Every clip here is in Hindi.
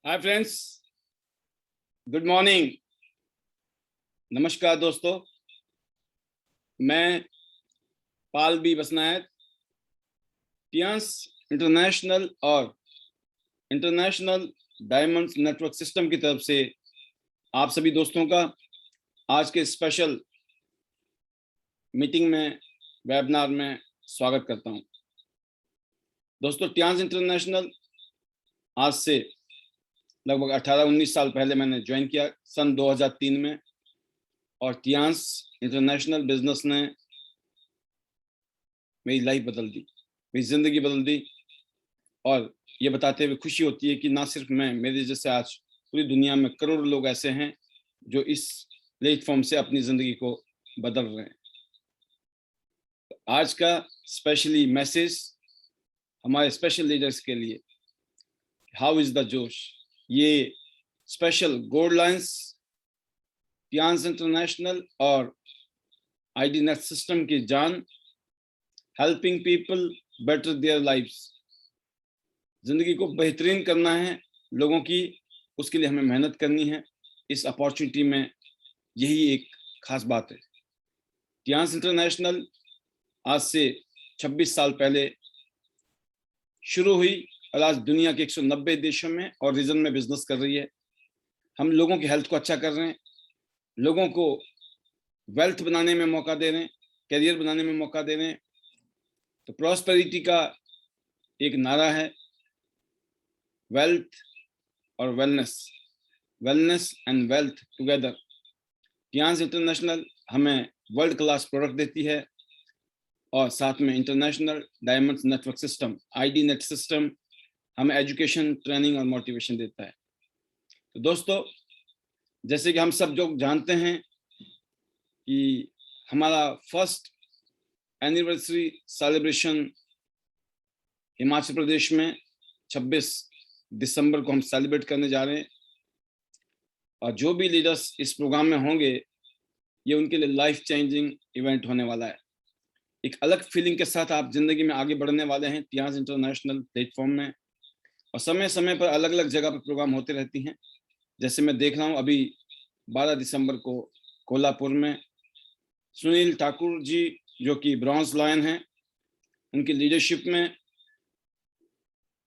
Hi friends, good morning. नमस्कार दोस्तों, मैं पाल बी बसनायत टियांस इंटरनेशनल और इंटरनेशनल डायमंड्स नेटवर्क सिस्टम की तरफ से आप सभी दोस्तों का आज के स्पेशल मीटिंग में, वेबिनार में स्वागत करता हूं। दोस्तों, टियांस इंटरनेशनल आज से लगभग 18-19 साल पहले मैंने ज्वाइन किया सन 2003 में, और टियांस इंटरनेशनल बिजनेस ने मेरी लाइफ बदल दी, मेरी जिंदगी बदल दी। और ये बताते हुए खुशी होती है कि ना सिर्फ मैं, मेरे जैसे आज पूरी दुनिया में करोड़ों लोग ऐसे हैं जो इस प्लेटफॉर्म से अपनी जिंदगी को बदल रहे हैं। आज का स्पेशली मैसेज हमारे स्पेशल लीडर्स के लिए, हाउ इज द जोश। ये special gold lines Tiens international और आईडी नेट सिस्टम की जान, helping people better their lives. जिंदगी को बेहतरीन करना है लोगों की, उसके लिए हमें मेहनत करनी है। इस अपॉर्चुनिटी में यही एक खास बात है। टियांस इंटरनेशनल आज से 26 साल पहले शुरू हुई और आज दुनिया के 190 देशों में और रीजन में बिजनेस कर रही है। हम लोगों की हेल्थ को अच्छा कर रहे हैं, लोगों को वेल्थ बनाने में मौका दे रहे हैं, करियर बनाने में मौका दे रहे हैं। तो प्रॉस्पेरिटी का एक नारा है, वेल्थ और wellness, wellness and wealth together. Tiens international हमें वर्ल्ड क्लास प्रोडक्ट देती है और साथ में international diamonds network system, ID net system, हमें एजुकेशन, ट्रेनिंग और मोटिवेशन देता है। तो दोस्तों, जैसे कि हम सब जो जानते हैं कि हमारा first anniversary celebration Himachal Pradesh में 26 दिसंबर को हम सेलिब्रेट करने जा रहे हैं। और जो भी लीडर्स इस प्रोग्राम में होंगे, ये उनके लिए लाइफ चेंजिंग इवेंट होने वाला है। एक अलग फीलिंग के साथ आप जिंदगी में आगे बढ़ने वाले हैं टियांस इंटरनेशनल प्लेटफॉर्म में। और समय समय पर अलग अलग जगह पर प्रोग्राम होते रहती हैं। जैसे मैं देख रहा हूँ, अभी 12 दिसंबर को कोल्हापुर में सुनील ठाकुर जी, जो कि ब्रॉन्ज लायन हैं, उनकी लीडरशिप में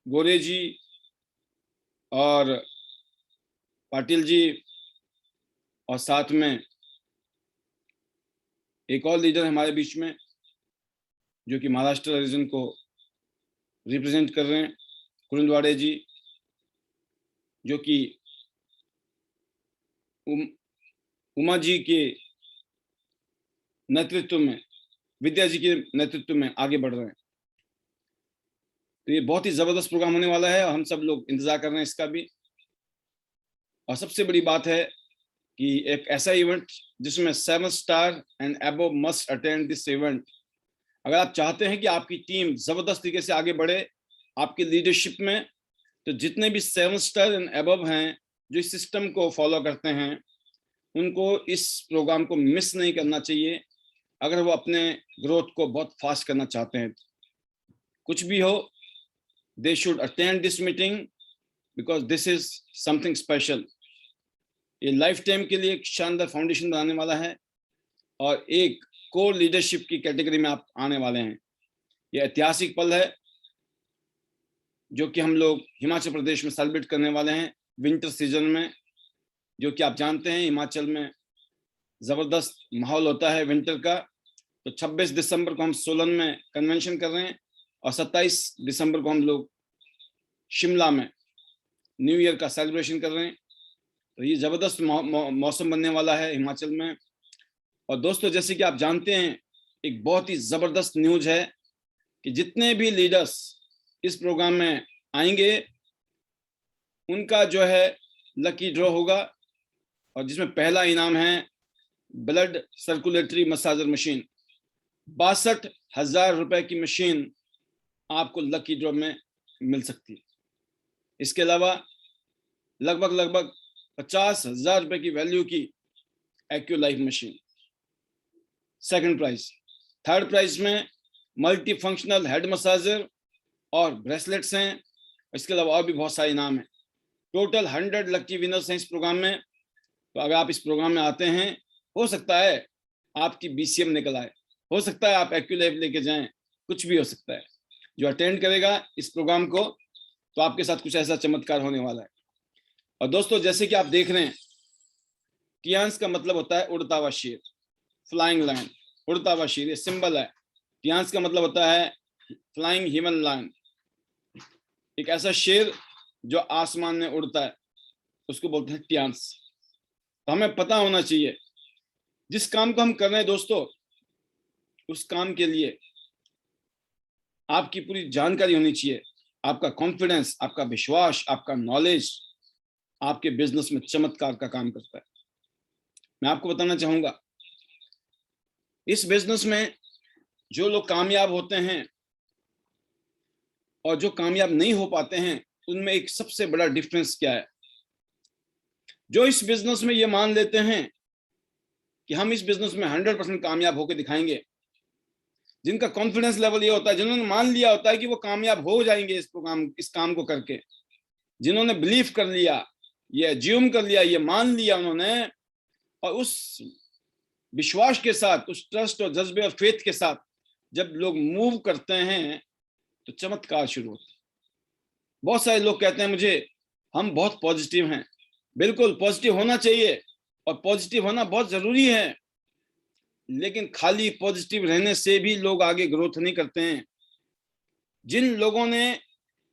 गोरे जी और पाटिल जी और साथ में एक और लीडर हमारे बीच में जो कि महाराष्ट्र रीजन को रिप्रेजेंट कर रहे हैं, कुरुंदवाड़े जी, जो कि उमा जी के नेतृत्व में, विद्या जी के नेतृत्व में आगे बढ़ रहे हैं। तो ये बहुत ही जबरदस्त प्रोग्राम होने वाला है और हम सब लोग इंतजार कर रहे हैं इसका भी। और सबसे बड़ी बात है कि एक ऐसा इवेंट जिसमें 7 star and above must attend this event. अगर आप चाहते हैं कि आपकी टीम जबरदस्त तरीके से आगे बढ़े आपकी लीडरशिप में, तो जितने भी 7 स्टार एंड अबव हैं जो इस सिस्टम को फॉलो करते हैं, उनको इस प्रोग्राम को मिस नहीं करना चाहिए अगर वो अपने ग्रोथ को बहुत फास्ट करना चाहते हैं। कुछ भी हो, they should attend this meeting because this is something special। ये लाइफ टाइम के लिए एक शानदार फाउंडेशन बनाने वाला है और एक कोर लीडरशिप की कैटेगरी में आप आने वाले हैं। ये ऐतिहासिक पल है जो कि हम लोग हिमाचल प्रदेश में सेलिब्रेट करने वाले हैं विंटर सीजन में। जो कि आप जानते हैं हिमाचल में जबरदस्त माहौल होता है विंटर का। तो 26 दिसंबर को हम सोलन में कन्वेंशन कर रहे हैं और 27 दिसंबर को हम लोग शिमला में न्यू ईयर का सेलिब्रेशन कर रहे हैं। तो ये जबरदस्त मौसम बनने वाला है हिमाचल में। और दोस्तों, जैसे कि आप जानते हैं, एक बहुत ही जबरदस्त न्यूज है कि जितने भी लीडर्स इस प्रोग्राम में आएंगे उनका जो है लकी ड्रॉ होगा, और जिसमें पहला इनाम है ब्लड सर्कुलेटरी मसाजर मशीन। 62,000 रुपए की मशीन आपको लकी ड्रॉ में मिल सकती है। इसके अलावा लगभग 50,000 रुपए की वैल्यू की accu life machine second prize. Third prize में मल्टी फंक्शनल हेड मसाजर और ब्रेसलेट्स हैं। इसके अलावा और भी बहुत सारे इनाम हैं। टोटल 100 लकी विनर्स हैं इस प्रोग्राम में। तो अगर आप इस प्रोग्राम में आते हैं, हो सकता है आपकी BCM निकल आए, हो सकता है आप एक्यूलाइफ लेके जाएं, कुछ भी हो सकता है। जो अटेंड करेगा इस प्रोग्राम को, तो आपके साथ कुछ ऐसा चमत्कार होने वाला है। और दोस्तों, जैसे कि आप देख रहे हैं, टियांस का मतलब होता है उड़ता हुआ शेर, फ्लाइंग लायन, उड़ता हुआ शेर, ये सिंबल है। टियांस का मतलब होता है फ्लाइंग ह्यूमन लायन, एक ऐसा शेर जो आसमान में उड़ता है, उसको बोलते हैं टियांस। तो हमें पता होना चाहिए जिस काम को हम कर रहे हैं दोस्तों, उस काम के लिए आपकी पूरी जानकारी होनी चाहिए। आपका कॉन्फिडेंस, आपका विश्वास, आपका नॉलेज आपके बिजनेस में चमत्कार का काम करता है। मैं आपको बताना चाहूंगा, इस बिजनेस में जो लोग कामयाब होते हैं और जो कामयाब नहीं हो पाते हैं, उनमें एक सबसे बड़ा डिफरेंस क्या है। जो इस बिजनेस में ये मान लेते हैं कि हम इस बिजनेस में 100% कामयाब होकर दिखाएंगे, जिनका कॉन्फिडेंस लेवल ये होता है, जिन्होंने मान लिया होता है कि वो कामयाब हो जाएंगे इस काम को करके, जिन्होंने बिलीव कर लिया, ये अज्यूम कर लिया, ये मान लिया उन्होंने, और उस विश्वास के साथ, उस ट्रस्ट और जज्बे और फेथ के साथ जब लोग मूव करते हैं, तो चमत्कार शुरू होता है। बहुत सारे लोग कहते हैं मुझे, हम बहुत पॉजिटिव हैं। बिल्कुल पॉजिटिव होना चाहिए, और पॉजिटिव होना बहुत जरूरी है, लेकिन खाली पॉजिटिव रहने से भी लोग आगे ग्रोथ नहीं करते हैं। जिन लोगों ने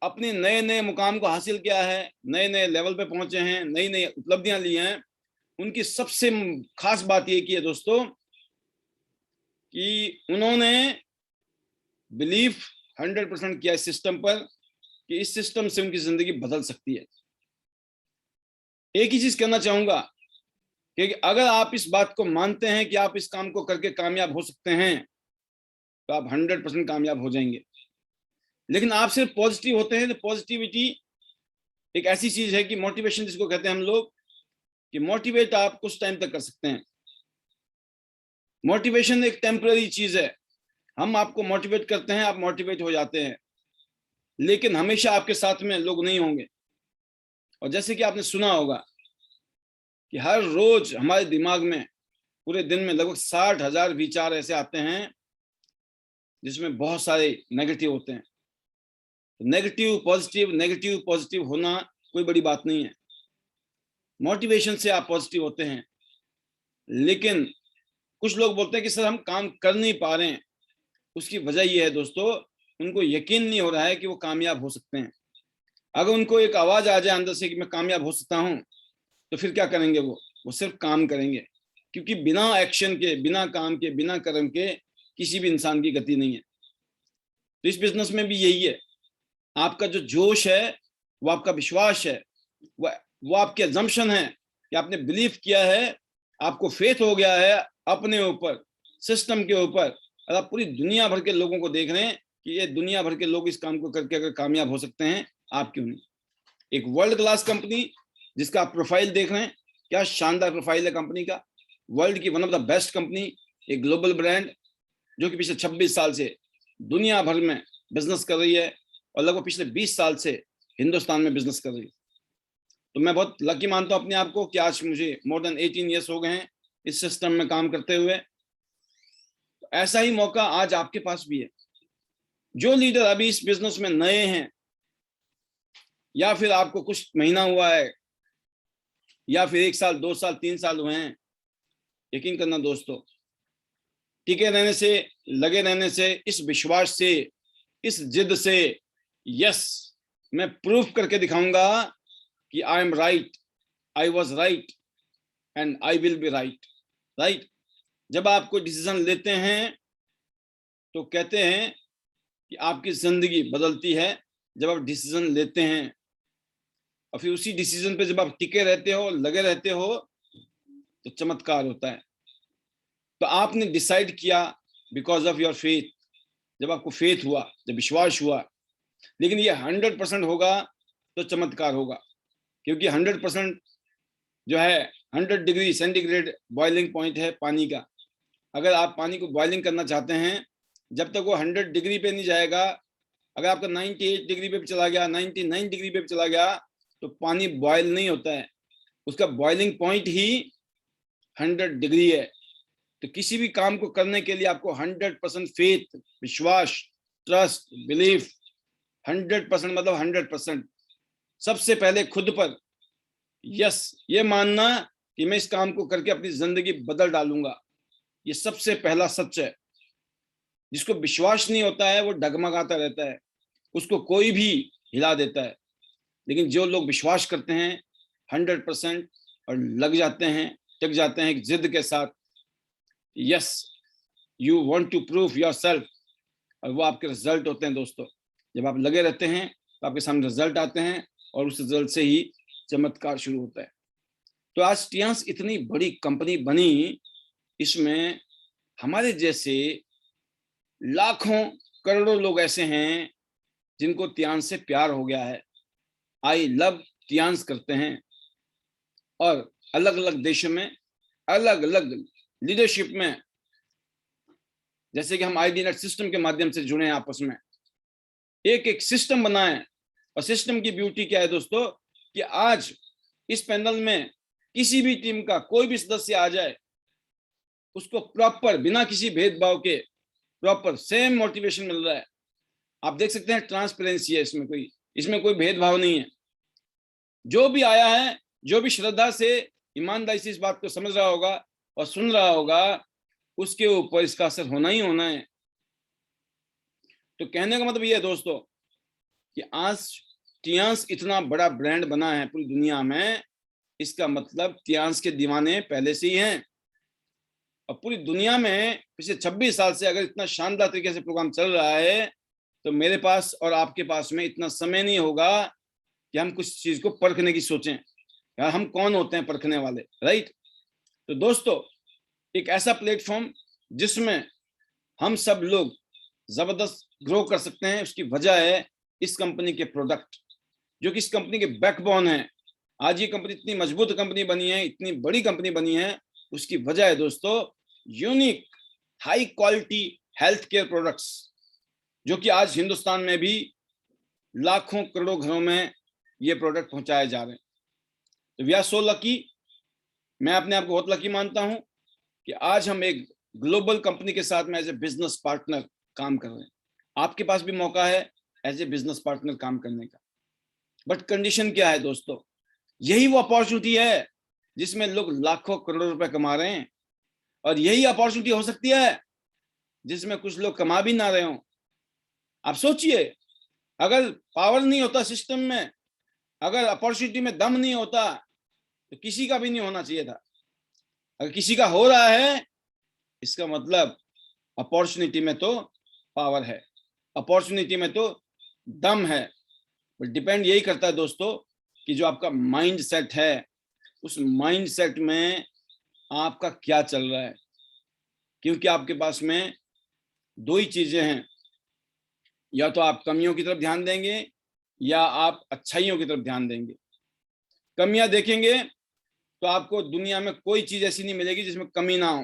अपने नए नए मुकाम को हासिल किया है, नए नए लेवल पे पहुंचे हैं, नई नई उपलब्धियां ली हैं, उनकी सबसे खास बात ये की है दोस्तों कि उन्होंने बिलीव 100% किया इस सिस्टम पर, कि इस सिस्टम से उनकी जिंदगी बदल सकती है। एक ही चीज कहना चाहूंगा कि अगर आप इस बात को मानते हैं कि आप इस काम को करके कामयाब हो सकते हैं, तो आप 100% कामयाब हो जाएंगे। लेकिन आप सिर्फ पॉजिटिव होते हैं, तो पॉजिटिविटी एक ऐसी चीज है कि मोटिवेशन जिसको कहते हैं हम लोग, कि मोटिवेट आप कुछ टाइम तक कर सकते हैं। मोटिवेशन एक टेम्पररी चीज है। हम आपको मोटिवेट करते हैं, आप मोटिवेट हो जाते हैं, लेकिन हमेशा आपके साथ में लोग नहीं होंगे। और जैसे कि आपने सुना होगा कि हर रोज हमारे दिमाग में पूरे दिन में लगभग 60,000 विचार ऐसे आते हैं जिसमें बहुत सारे नेगेटिव होते हैं। नेगेटिव पॉजिटिव होना कोई बड़ी बात नहीं है। मोटिवेशन से आप पॉजिटिव होते हैं, लेकिन कुछ लोग बोलते हैं कि सर हम काम कर नहीं पा रहे हैं। उसकी वजह यह है दोस्तों, उनको यकीन नहीं हो रहा है कि वो कामयाब हो सकते हैं। अगर उनको एक आवाज आ जाए अंदर से कि मैं कामयाब हो सकता हूं, तो फिर क्या करेंगे? वो सिर्फ काम करेंगे, क्योंकि बिना एक्शन के, बिना काम के, बिना कर्म के किसी भी इंसान की गति नहीं है। तो इस बिजनेस में भी यही है। आपका जो जोश है, वो आपका विश्वास है, वो आपके अजम्पशन है कि आपने बिलीव किया है, आपको फेथ हो गया है अपने ऊपर, सिस्टम के ऊपर। और आप पूरी दुनिया भर के लोगों को देख रहे हैं कि ये दुनिया भर के लोग इस काम को करके अगर कामयाब हो सकते हैं, आप क्यों नहीं? एक वर्ल्ड क्लास कंपनी जिसका आप प्रोफाइल देख रहे हैं, क्या शानदार प्रोफाइल है कंपनी का। वर्ल्ड की one of the best company, एक ग्लोबल ब्रांड जो कि पिछले 26 साल से दुनिया भर में बिजनेस कर रही है, और लगभग पिछले 20 साल से हिंदुस्तान में बिजनेस कर रही है। तो मैं बहुत लकी मानता हूं अपने आप को कि आज मुझे मोर देन 18 ईयर्स हो गए हैं इस सिस्टम में काम करते हुए। तो ऐसा ही मौका आज आपके पास भी है। जो लीडर अभी इस बिजनेस में नए हैं, या फिर आपको कुछ महीना हुआ है, या फिर 1 साल, 2 साल, 3 साल हुए हैं, यकीन करना दोस्तों, टिके रहने से, लगे रहने से, इस विश्वास से, इस जिद से, यस मैं प्रूफ करके दिखाऊंगा कि I am right, I was right, and I will be right. Right. जब आप कोई डिसीजन लेते हैं, तो कहते हैं कि आपकी जिंदगी बदलती है जब आप डिसीजन लेते हैं, और फिर उसी डिसीजन पे जब आप टिके रहते हो, लगे रहते हो, तो चमत्कार होता है। तो आपने डिसाइड किया बिकॉज ऑफ योर फेथ। जब आपको फेथ हुआ, जब विश्वास हुआ, लेकिन ये 100% होगा तो चमत्कार होगा, क्योंकि 100% जो है 100 डिग्री सेंटीग्रेड बॉइलिंग पॉइंट है पानी का। अगर आप पानी को बॉइलिंग करना चाहते हैं, जब तक वो 100 डिग्री पे नहीं जाएगा, अगर आपका 98 डिग्री पे चला गया, 99 डिग्री पे चला गया, तो पानी बॉयल नहीं होता है, उसका बॉइलिंग पॉइंट ही 100 डिग्री है। तो किसी भी काम को करने के लिए आपको 100% फेथ, विश्वास, ट्रस्ट, बिलीफ, 100% मतलब 100%, सबसे पहले खुद पर यस ये मानना कि मैं इस काम को करके अपनी जिंदगी बदल डालूंगा, ये सबसे पहला सच है। जिसको विश्वास नहीं होता है वो डगमगाता रहता है, उसको कोई भी हिला देता है। लेकिन जो लोग विश्वास करते हैं 100% और लग जाते हैं, टिक जाते हैं एक जिद के साथ, yes you want to prove yourself, और वो आपके रिजल्ट होते हैं दोस्तों। जब आप लगे रहते हैं तो आपके सामने रिजल्ट आते हैं और उस रिजल्ट से ही चमत्कार शुरू होता है। तो आज टियांस इतनी बड़ी कंपनी बनी, इसमें हमारे जैसे लाखों करोड़ों लोग ऐसे हैं जिनको टियांस से प्यार हो गया है, आई लव टियांस करते हैं, और अलग अलग देशों में अलग अलग लीडरशिप में, जैसे कि हम आईडीनेट सिस्टम के माध्यम से जुड़े हैं आपस में, एक एक सिस्टम बनाएं। और सिस्टम की ब्यूटी क्या है दोस्तों कि आज इस पैनल में किसी भी टीम का कोई भी सदस्य आ जाए, उसको प्रॉपर बिना किसी भेदभाव के प्रॉपर सेम मोटिवेशन मिल रहा है। आप देख सकते हैं ट्रांसपेरेंसी है इसमें कोई भेदभाव नहीं है। जो भी आया है, जो भी श्रद्धा से ईमानदारी से इस बात को समझ रहा होगा और सुन रहा होगा, उसके ऊपर इसका असर होना ही होना है। तो कहने का मतलब ये है दोस्तों कि आज टियांस इतना बड़ा ब्रांड बना है पूरी दुनिया में, इसका मतलब टियांस के दीवाने पहले से ही हैं। और पूरी दुनिया में पिछले 26 साल से अगर इतना शानदार तरीके से प्रोग्राम चल रहा है, तो मेरे पास और आपके पास में इतना समय नहीं होगा कि हम कुछ चीज को परखने की सोचें। यार हम कौन होते हैं परखने वाले, राइट? तो दोस्तों एक ऐसा प्लेटफॉर्म जिसमें हम सब लोग जबरदस्त ग्रो कर सकते हैं, उसकी वजह है इस कंपनी के प्रोडक्ट, जो कि इस कंपनी के बैकबोन है। आज ये कंपनी इतनी मजबूत कंपनी बनी है, इतनी बड़ी कंपनी बनी है, उसकी वजह है दोस्तों unique high quality health care products, जो कि आज हिंदुस्तान में भी लाखों करोड़ों घरों में ये प्रोडक्ट पहुंचाए जा रहे हैं। तो वी आर सो लकी, मैं अपने आप को बहुत लकी मानता हूं कि आज हम एक ग्लोबल कंपनी के साथ में एज ए बिजनेस पार्टनर काम कर रहे हैं। आपके पास भी मौका है एज ए बिजनेस पार्टनर काम करने का, बट कंडीशन क्या है दोस्तों? यही वो अपॉर्चुनिटी है जिसमें लोग लाखों करोड़ों रुपए कमा रहे हैं, और यही अपॉर्चुनिटी हो सकती है जिसमें कुछ लोग कमा भी ना रहे हो। आप सोचिए, अगर पावर नहीं होता सिस्टम में, अगर अपॉर्चुनिटी में दम नहीं होता, तो किसी का भी नहीं होना चाहिए था। अगर किसी का हो रहा है, इसका मतलब अपॉर्चुनिटी में तो पावर है, अपॉर्चुनिटी में तो दम है। बट डिपेंड यही करता है दोस्तों कि जो आपका माइंड सेट है, उस माइंड सेट में आपका क्या चल रहा है। क्योंकि आपके पास में दो ही चीजें हैं, या तो आप कमियों की तरफ ध्यान देंगे या आप अच्छाइयों की तरफ ध्यान देंगे। कमियां देखेंगे तो आपको दुनिया में कोई चीज ऐसी नहीं मिलेगी जिसमें कमी ना हो,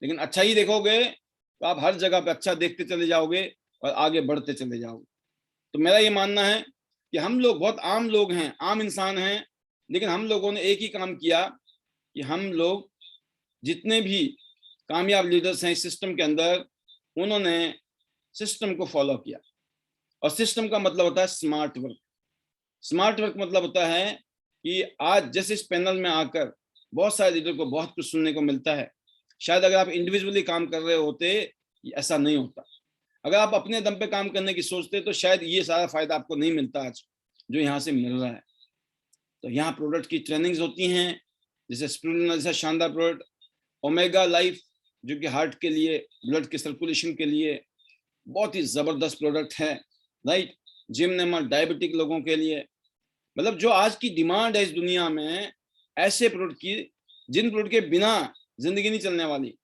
लेकिन अच्छाई देखोगे तो आप हर जगह पे अच्छा देखते चले जाओगे और आगे बढ़ते चले जाओगे। तो मेरा ये मानना है कि हम लोग बहुत आम लोग हैं, आम इंसान हैं, लेकिन हम लोगों ने एक ही काम किया कि हम लोग जितने भी कामयाब लीडर्स हैं इस सिस्टम के अंदर, उन्होंने सिस्टम को फॉलो किया। और सिस्टम का मतलब होता है स्मार्ट वर्क। स्मार्ट वर्क मतलब होता है कि आज जैसे इस पैनल में आकर बहुत सारे लीडर को बहुत कुछ सुनने को मिलता है। शायद अगर आप इंडिविजुअली काम कर रहे होते ऐसा नहीं होता। अगर आप अपने दम पे काम करने की सोचते तो शायद ये सारा फायदा आपको नहीं मिलता आज जो यहाँ से मिल रहा है। तो यहाँ प्रोडक्ट की ट्रेनिंग्स होती हैं, जैसे स्पिरुलिना जैसा शानदार प्रोडक्ट, ओमेगा लाइफ जो कि हार्ट के लिए, ब्लड के सर्कुलेशन के लिए बहुत ही जबरदस्त प्रोडक्ट है, राइट? जिमनेमा डायबिटिक लोगों के लिए। मतलब जो आज की डिमांड है इस दुनिया में, ऐसे प्रोडक्ट की जिन प्रोडक्ट के बिना जिंदगी नहीं चलने वाली।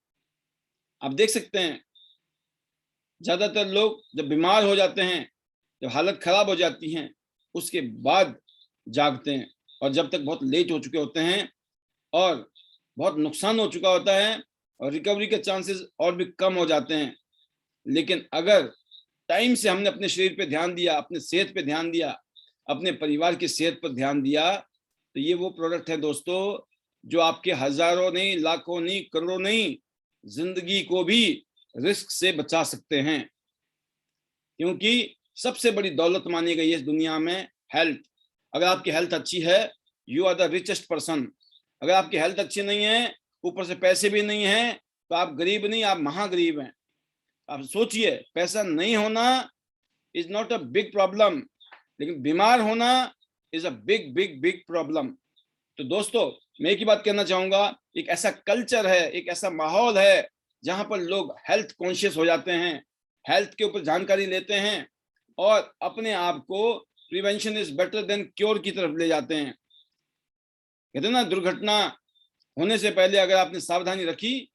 आप देख सकते हैं ज्यादातर लोग जब बीमार हो जाते हैं, जब हालत खराब हो जाती है, उसके बाद जागते हैं, और जब तक बहुत लेट हो चुके होते हैं और बहुत नुकसान हो चुका होता है और रिकवरी के चांसेस और भी कम हो जाते हैं। लेकिन अगर टाइम से हमने अपने शरीर पे ध्यान दिया, अपने सेहत पे ध्यान दिया, अपने परिवार की सेहत पर ध्यान दिया, तो ये वो प्रोडक्ट है दोस्तों जो आपके हजारों नहीं, लाखों नहीं, करोड़ों नहीं, जिंदगी को भी रिस्क से बचा सकते हैं। क्योंकि सबसे बड़ी दौलत मानी गई है इस दुनिया में हेल्थ। अगर आपकी हेल्थ अच्छी है, you are the richest person. अगर आपकी हेल्थ अच्छी नहीं है, ऊपर से पैसे भी नहीं है, तो आप गरीब नहीं, आप महागरीब हैं। आप सोचिए, पैसा नहीं होना is not a big problem, लेकिन बीमार होना is a big big big problem. तो दोस्तों, मैं एक ही बात कहना चाहूंगा, एक ऐसा कल्चर है, एक ऐसा माहौल है जहां पर लोग हेल्थ कॉन्शियस हो जाते हैं, हेल्थ के ऊपर जानकारी लेते हैं और अपने आप को prevention is better than cure की तरफ ले जाते हैं। कहते हैं ना, दुर्घटना होने से पहले अगर आपने सावधानी रखी,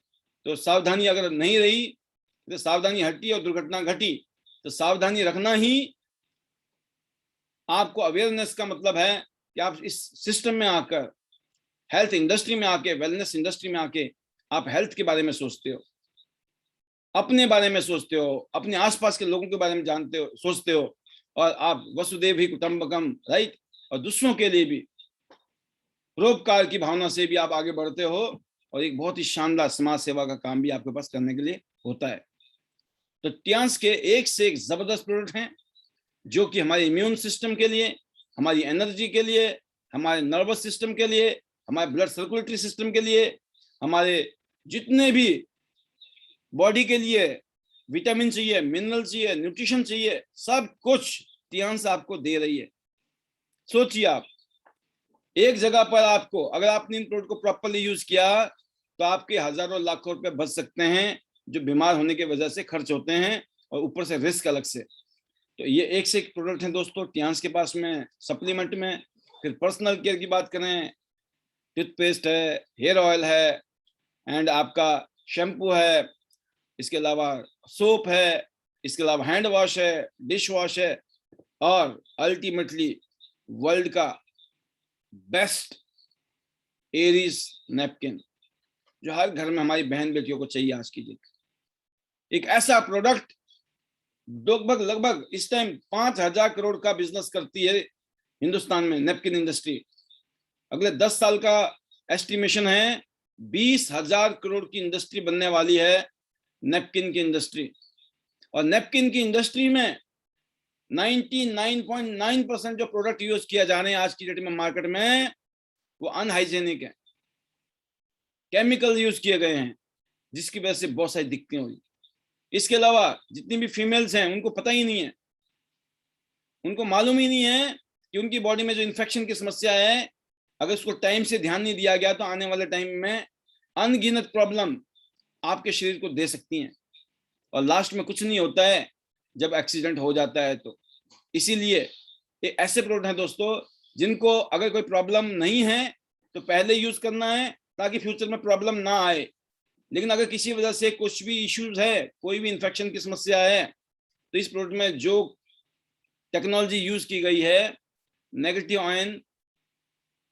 तो सावधानी अगर नहीं रही तो सावधानी हटी और दुर्घटना घटी। तो सावधानी रखना ही आपको अवेयरनेस का मतलब है कि आप इस सिस्टम में आकर, हेल्थ इंडस्ट्री में आके, वेलनेस इंडस्ट्री में आके आप हेल्थ के बारे में सोचते हो, अपने बारे में सोचते हो, अपने आसपास के लोगों के बारे में जानते हो, सोचते हो, और आप वसुदेव ही कुटुंबकम, राइट, और दूसरों के लिए भी परोपकार की भावना से भी आप आगे बढ़ते हो, और एक बहुत ही शानदार समाज सेवा का काम भी आपके पास करने के लिए होता है। तो टियांस के एक से एक जबरदस्त प्रोडक्ट हैं जो कि हमारे इम्यून सिस्टम के लिए, हमारी एनर्जी के लिए, हमारे नर्वस सिस्टम के लिए, हमारे ब्लड सर्कुलेटरी सिस्टम के लिए, हमारे जितने भी बॉडी के लिए विटामिन चाहिए, मिनरल चाहिए, न्यूट्रिशन चाहिए, सब कुछ टियांस आपको दे रही है। सोचिए, आप एक जगह पर आपको, अगर आपने इन प्रोडक्ट को प्रॉपर्ली यूज किया, तो आपके हजारों लाखों रुपए बच सकते हैं जो बीमार होने की वजह से खर्च होते हैं, और ऊपर से रिस्क अलग से। तो ये एक से एक प्रोडक्ट हैं दोस्तों टियांस के पास में, सप्लीमेंट में। फिर पर्सनल केयर की बात करें, टूथपेस्ट है, हेयर ऑयल है, एंड आपका शैम्पू है, इसके अलावा सोप है, इसके अलावा हैंड वॉश है, डिश वॉश है, और अल्टीमेटली वर्ल्ड का बेस्ट एरीज नैपकिन, जो हर घर में हमारी बहन बेटियों को चाहिए आज की डेट। एक ऐसा प्रोडक्ट लगभग इस टाइम 5,000 करोड़ का बिजनेस करती है हिंदुस्तान में नैपकिन इंडस्ट्री। अगले 10 साल का एस्टिमेशन है 20,000 करोड़ की इंडस्ट्री बनने वाली है नैपकिन की इंडस्ट्री। और नैपकिन की इंडस्ट्री में 99.9% जो प्रोडक्ट यूज किया जा रहे हैं आज की डेट में मार्केट में, वो अनहाइजेनिक है, केमिकल यूज किए गए हैं, जिसकी वजह से बहुत सारी दिक्कतें हुई। इसके अलावा जितनी भी फीमेल्स हैं, उनको पता ही नहीं है, उनको मालूम ही नहीं है कि उनकी बॉडी में जो इन्फेक्शन की समस्या है, अगर उसको टाइम से ध्यान नहीं दिया गया, तो आने वाले टाइम में अनगिनत प्रॉब्लम आपके शरीर को दे सकती हैं, और लास्ट में कुछ नहीं होता है जब एक्सीडेंट हो जाता है। तो इसीलिए ये ऐसे प्रोडक्ट हैं दोस्तों, जिनको अगर कोई प्रॉब्लम नहीं है तो पहले यूज करना है, ताकि फ्यूचर में प्रॉब्लम ना आए। लेकिन अगर किसी वजह से कुछ भी इश्यूज है, कोई भी इन्फेक्शन की समस्या है, तो इस प्रोडक्ट में जो टेक्नोलॉजी यूज की गई है, नेगेटिव आयन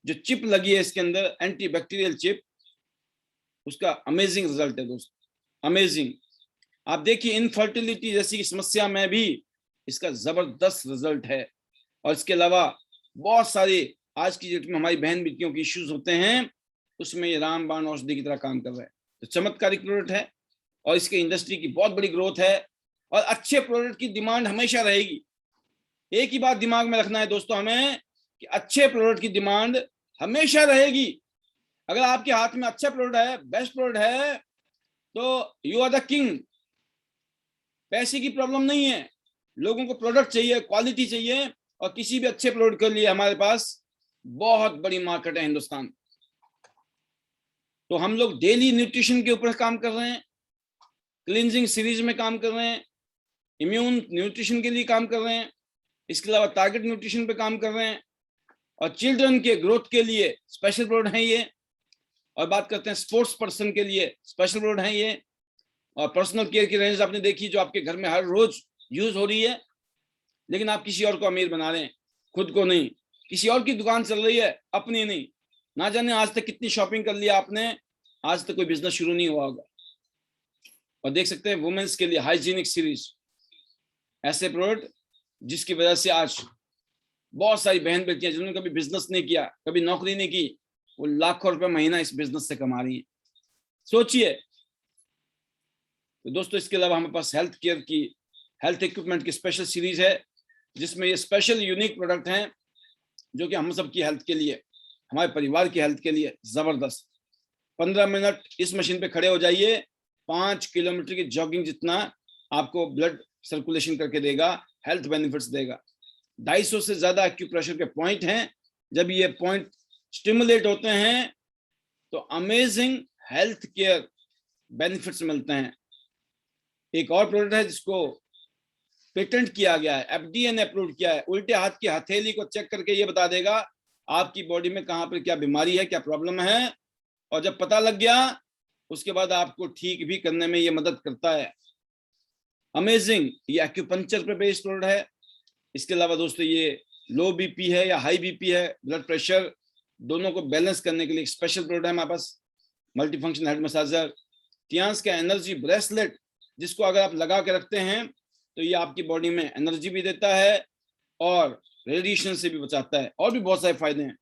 जो चिप लगी है इसके अंदर, एंटी बैक्टीरियल चिप, उसका अमेजिंग रिजल्ट है दोस्तों, अमेजिंग। आप देखिए, इनफर्टिलिटी जैसी समस्या में भी इसका जबरदस्त रिजल्ट है। और इसके अलावा बहुत सारे आज की डेट में हमारी बहन बेटियों के इश्यूज होते हैं, उसमें ये रामबाण औषधि की तरह काम कर रहा है। तो चमत्कारिक प्रोडक्ट है, और इसके इंडस्ट्री की बहुत बड़ी ग्रोथ है, और अच्छे प्रोडक्ट की डिमांड हमेशा रहेगी। एक ही बात दिमाग में रखना है दोस्तों हमें, कि अच्छे प्रोडक्ट की डिमांड हमेशा रहेगी। अगर आपके हाथ में अच्छा प्रोडक्ट है, बेस्ट प्रोडक्ट है, तो यू आर द किंग। पैसे की प्रॉब्लम नहीं है, लोगों को प्रोडक्ट चाहिए, क्वालिटी चाहिए, और किसी भी अच्छे प्रोडक्ट के लिए हमारे पास बहुत बड़ी मार्केट है हिंदुस्तान। तो हम लोग डेली न्यूट्रिशन के ऊपर काम कर रहे हैं, क्लींजिंग सीरीज में काम कर रहे हैं, इम्यून न्यूट्रिशन के लिए काम कर रहे हैं, इसके अलावा टारगेट न्यूट्रिशन पे काम कर रहे हैं, और चिल्ड्रन के ग्रोथ के लिए स्पेशल प्रोडक्ट है ये, और बात करते हैं स्पोर्ट्स पर्सन के लिए स्पेशल प्रोडक्ट है ये, और पर्सनल केयर की रेंज आपने देखी जो आपके घर में हर रोज यूज हो रही है। लेकिन आप किसी और को अमीर बना रहे हैं, खुद को नहीं। किसी और की दुकान चल रही है, अपनी नहीं। ना जाने आज तक कितनी शॉपिंग कर लिया आपने, आज तक कोई बिजनेस शुरू नहीं हुआ होगा। और देख सकते हैं वुमेन्स के लिए हाइजीनिक सीरीज, ऐसे प्रोडक्ट जिसकी वजह से आज बहुत सारी बहन बेटियां जिन्होंने कभी बिजनेस नहीं किया, कभी नौकरी नहीं की, वो लाखों रुपए महीना इस बिजनेस से कमा रही है। सोचिए। तो दोस्तों, इसके अलावा हमारे पास हेल्थ केयर की, हेल्थ इक्विपमेंट की स्पेशल सीरीज है, जिसमें ये स्पेशल यूनिक प्रोडक्ट हैं जो कि हम सब की हेल्थ के लिए, हमारे परिवार की हेल्थ के लिए जबरदस्त। 15 मिनट इस मशीन पे खड़े हो जाइए, 5 किलोमीटर की जॉगिंग जितना आपको ब्लड सर्कुलेशन करके देगा, हेल्थ बेनिफिट्स देगा। 250 से ज्यादा एक्यूप्रेशर के पॉइंट हैं। जब ये पॉइंट स्टिमुलेट होते हैं तो अमेजिंग हेल्थ केयर बेनिफिट्स मिलते हैं। एक और प्रोडक्ट है जिसको पेटेंट किया गया है, एफडीए ने अप्रूव किया है। उल्टे हाथ की हथेली को चेक करके ये बता देगा आपकी बॉडी में कहां पर क्या बीमारी है, क्या प्रॉब्लम है, और जब पता लग गया उसके बाद आपको ठीक भी करने में ये मदद करता है। अमेजिंग, ये एक्यूपंक्चर पे बेस्ड प्रोडक्ट है। इसके अलावा दोस्तों, ये लो बीपी है या हाई बीपी है, ब्लड प्रेशर, दोनों को बैलेंस करने के लिए एक स्पेशल प्रोडक्ट है हमारे पास, multi function head massager. Tiens का एनर्जी ब्रेसलेट, जिसको अगर आप लगा के रखते हैं तो ये आपकी बॉडी में एनर्जी भी देता है और रेडिएशन से भी बचाता है, और भी बहुत सारे फायदे हैं।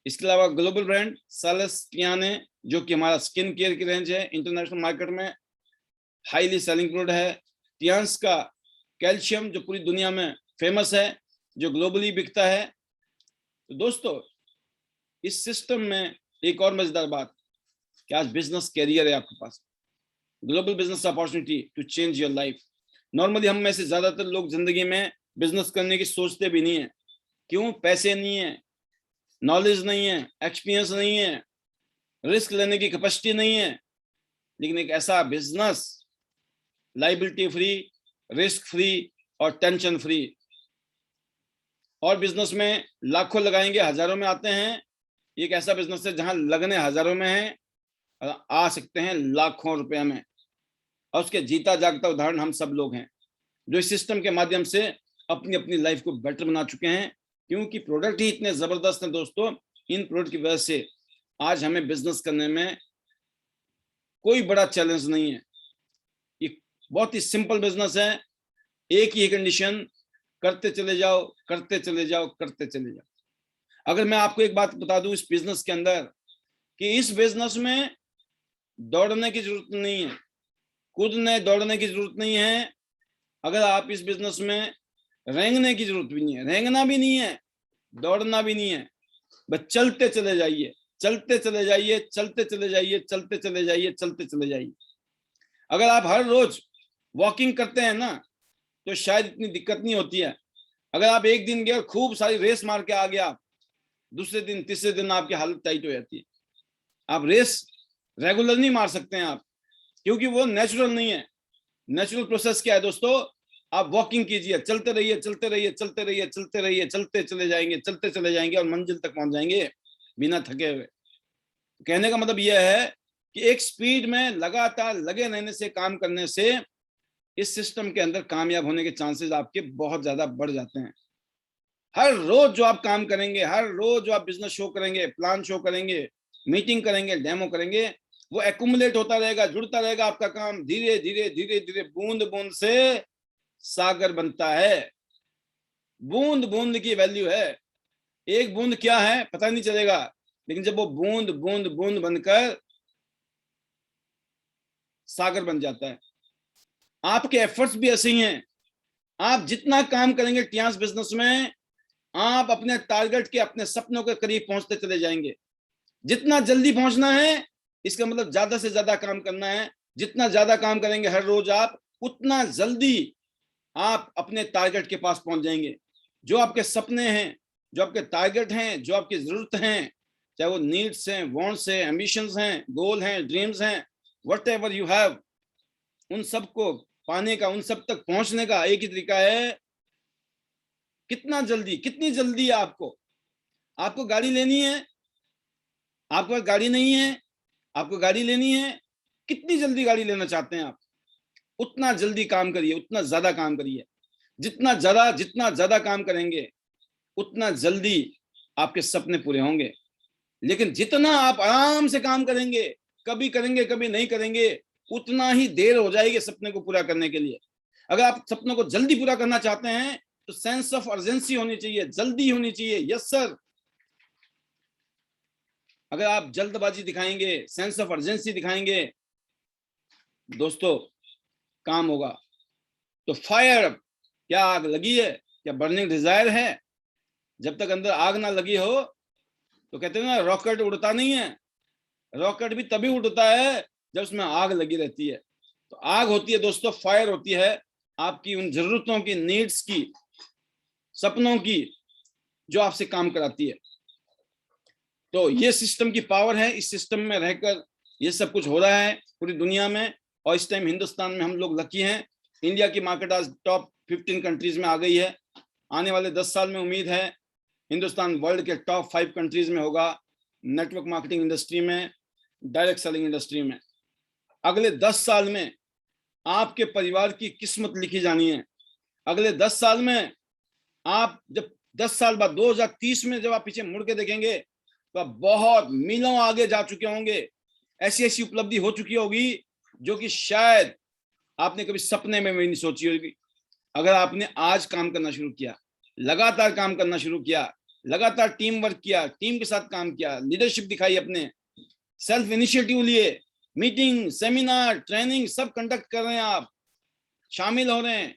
इसके अलावा ग्लोबल ब्रांड सेलेस्टियन है, जो कि हमारा स्किन केयर की रेंज है, इंटरनेशनल मार्केट में हाईली सेलिंग प्रोडक्ट है। टियांस का कैल्शियम, जो पूरी दुनिया में फेमस है, जो ग्लोबली बिकता है। तो दोस्तों, इस सिस्टम में एक और मजेदार बात कि आज बिजनेस कैरियर है आपके पास, global business opportunity to change your life. Normally हम में से ज्यादातर लोग जिंदगी में बिजनेस करने की सोचते भी नहीं है। क्यों? पैसे नहीं है, नॉलेज नहीं है, एक्सपीरियंस नहीं है, रिस्क लेने की कैपेसिटी नहीं है। लेकिन एक ऐसा business, liability free, risk free और टेंशन फ्री, और बिजनेस में लाखों लगाएंगे हजारों में आते हैं। एक ऐसा बिजनेस है जहां लगने हजारों में है, आ सकते हैं लाखों रुपए में, और उसके जीता जागता उदाहरण हम सब लोग हैं, जो इस सिस्टम के माध्यम से अपनी अपनी लाइफ को बेटर बना चुके हैं। क्योंकि प्रोडक्ट ही इतने जबरदस्त हैं दोस्तों, इन प्रोडक्ट की वजह से आज हमें बिजनेस करने में कोई बड़ा चैलेंज नहीं है। ये बहुत ही सिंपल बिजनेस है, एक ही कंडीशन, करते चले जाओ, करते चले जाओ, करते चले जाओ। अगर मैं आपको एक बात बता दूं इस बिजनेस के अंदर, कि इस बिजनेस में दौड़ने की जरूरत नहीं है, कूदने दौड़ने की जरूरत नहीं है। अगर आप इस बिजनेस में रेंगने की जरूरत भी नहीं है, रेंगना भी नहीं है, दौड़ना भी नहीं है, बस चलते चले जाइए, चलते चले जाइए, चलते चले जाइए, चलते चले जाइए, चलते चले जाइए। अगर आप हर रोज वॉकिंग करते हैं ना, तो शायद इतनी दिक्कत नहीं होती है। अगर आप एक दिन गए और खूब सारी रेस मार के आ गया, आप दूसरे दिन तीसरे दिन आपकी हालत टाइट हो जाती है। आप रेस रेगुलर नहीं मार सकते हैं आप, क्योंकि वो नेचुरल नहीं है। नेचुरल प्रोसेस क्या है दोस्तों? आप वॉकिंग कीजिए, चलते रहिए, चलते रहिए, चलते रहिए, चलते रहिए, चलते चले जाएंगे, चलते चले जाएंगे और मंजिल तक पहुंच जाएंगे बिना थके हुए। कहने का मतलब यह है कि एक स्पीड में लगातार लगे रहने से, काम करने से, इस सिस्टम के अंदर कामयाब होने के चांसेस आपके बहुत ज्यादा बढ़ जाते हैं। हर रोज जो आप काम करेंगे, हर रोज जो आप बिजनेस शो करेंगे, प्लान शो करेंगे, मीटिंग करेंगे, डेमो करेंगे, वो एक्यूमुलेट होता रहेगा, जुड़ता रहेगा आपका काम। धीरे धीरे धीरे धीरे बूंद बूंद से सागर बनता है। बूंद बूंद की वैल्यू है। एक बूंद क्या है पता नहीं चलेगा, लेकिन जब वो बूंद बूंद बूंद बनकर सागर बन जाता है। आपके एफर्ट्स भी ऐसे ही हैं। आप जितना काम करेंगे टियांस बिजनेस में, आप अपने टारगेट के, अपने सपनों के करीब पहुंचते चले जाएंगे। जितना जल्दी पहुंचना है, इसका मतलब ज्यादा से ज्यादा काम करना है। जितना ज्यादा काम करेंगे हर रोज आप, उतना जल्दी आप अपने टारगेट के पास पहुंच जाएंगे। जो आपके सपने हैं, जो आपके टारगेट हैं, जो आपकी जरूरत हैं, चाहे वो नीड्स हैं, वांट्स हैं, एम्बिशंस हैं, गोल हैं, ड्रीम्स हैं, व्हाटएवर यू हैव, उन सबको पाने का, उन सब तक पहुंचने का एक ही तरीका है, कितना जल्दी, कितनी जल्दी है आपको। आपको गाड़ी लेनी है, आपके पास गाड़ी नहीं है, आपको गाड़ी लेनी है, कितनी जल्दी गाड़ी लेना चाहते हैं आप, उतना जल्दी काम करिए, उतना ज्यादा काम करिए। जितना ज्यादा काम करेंगे, उतना जल्दी आपके सपने पूरे होंगे। लेकिन जितना आप आराम से काम करेंगे, कभी करेंगे कभी नहीं करेंगे, उतना ही देर हो जाएगी सपने को पूरा करने के लिए। अगर आप सपनों को जल्दी पूरा करना चाहते हैं, तो सेंस ऑफ अर्जेंसी होनी चाहिए, जल्दी होनी चाहिए, यस सर। अगर आप जल्दबाजी दिखाएंगे, सेंस ऑफ अर्जेंसी दिखाएंगे दोस्तों, काम होगा। तो फायर अप, क्या आग लगी है, क्या बर्निंग डिजायर है? जब तक अंदर आग ना लगी हो, तो कहते हैं ना रॉकेट उड़ता नहीं है। रॉकेट भी तभी उड़ता है जब उसमें आग लगी रहती है। तो आग होती है दोस्तों, फायर होती है आपकी उन जरूरतों की, नीड्स की, सपनों की, जो आपसे काम कराती है। तो ये सिस्टम की पावर है, इस सिस्टम में रहकर ये सब कुछ हो रहा है पूरी दुनिया में। और इस टाइम हिंदुस्तान में हम लोग लकी हैं, इंडिया की मार्केट आज टॉप 15 कंट्रीज में आ गई है। आने वाले 10 साल में उम्मीद है हिंदुस्तान वर्ल्ड के टॉप 5 कंट्रीज में होगा, नेटवर्क मार्केटिंग इंडस्ट्री में, डायरेक्ट सेलिंग इंडस्ट्री में। अगले 10 साल में आपके परिवार की किस्मत लिखी जानी है। अगले 10 साल में आप जब 10 साल बाद 2030 में जब आप पीछे मुड़ के देखेंगे तो आप बहुत मीलों आगे जा चुके होंगे। ऐसी ऐसी उपलब्धि हो चुकी होगी जो कि शायद आपने कभी सपने में भी नहीं सोची होगी। अगर आपने आज काम करना शुरू किया, लगातार काम करना शुरू किया, लगातार टीम वर्क किया, टीम के साथ काम किया, लीडरशिप दिखाई, अपने सेल्फ इनिशिएटिव लिए, मीटिंग, सेमिनार, ट्रेनिंग सब कंडक्ट कर रहे हैं, आप शामिल हो रहे हैं,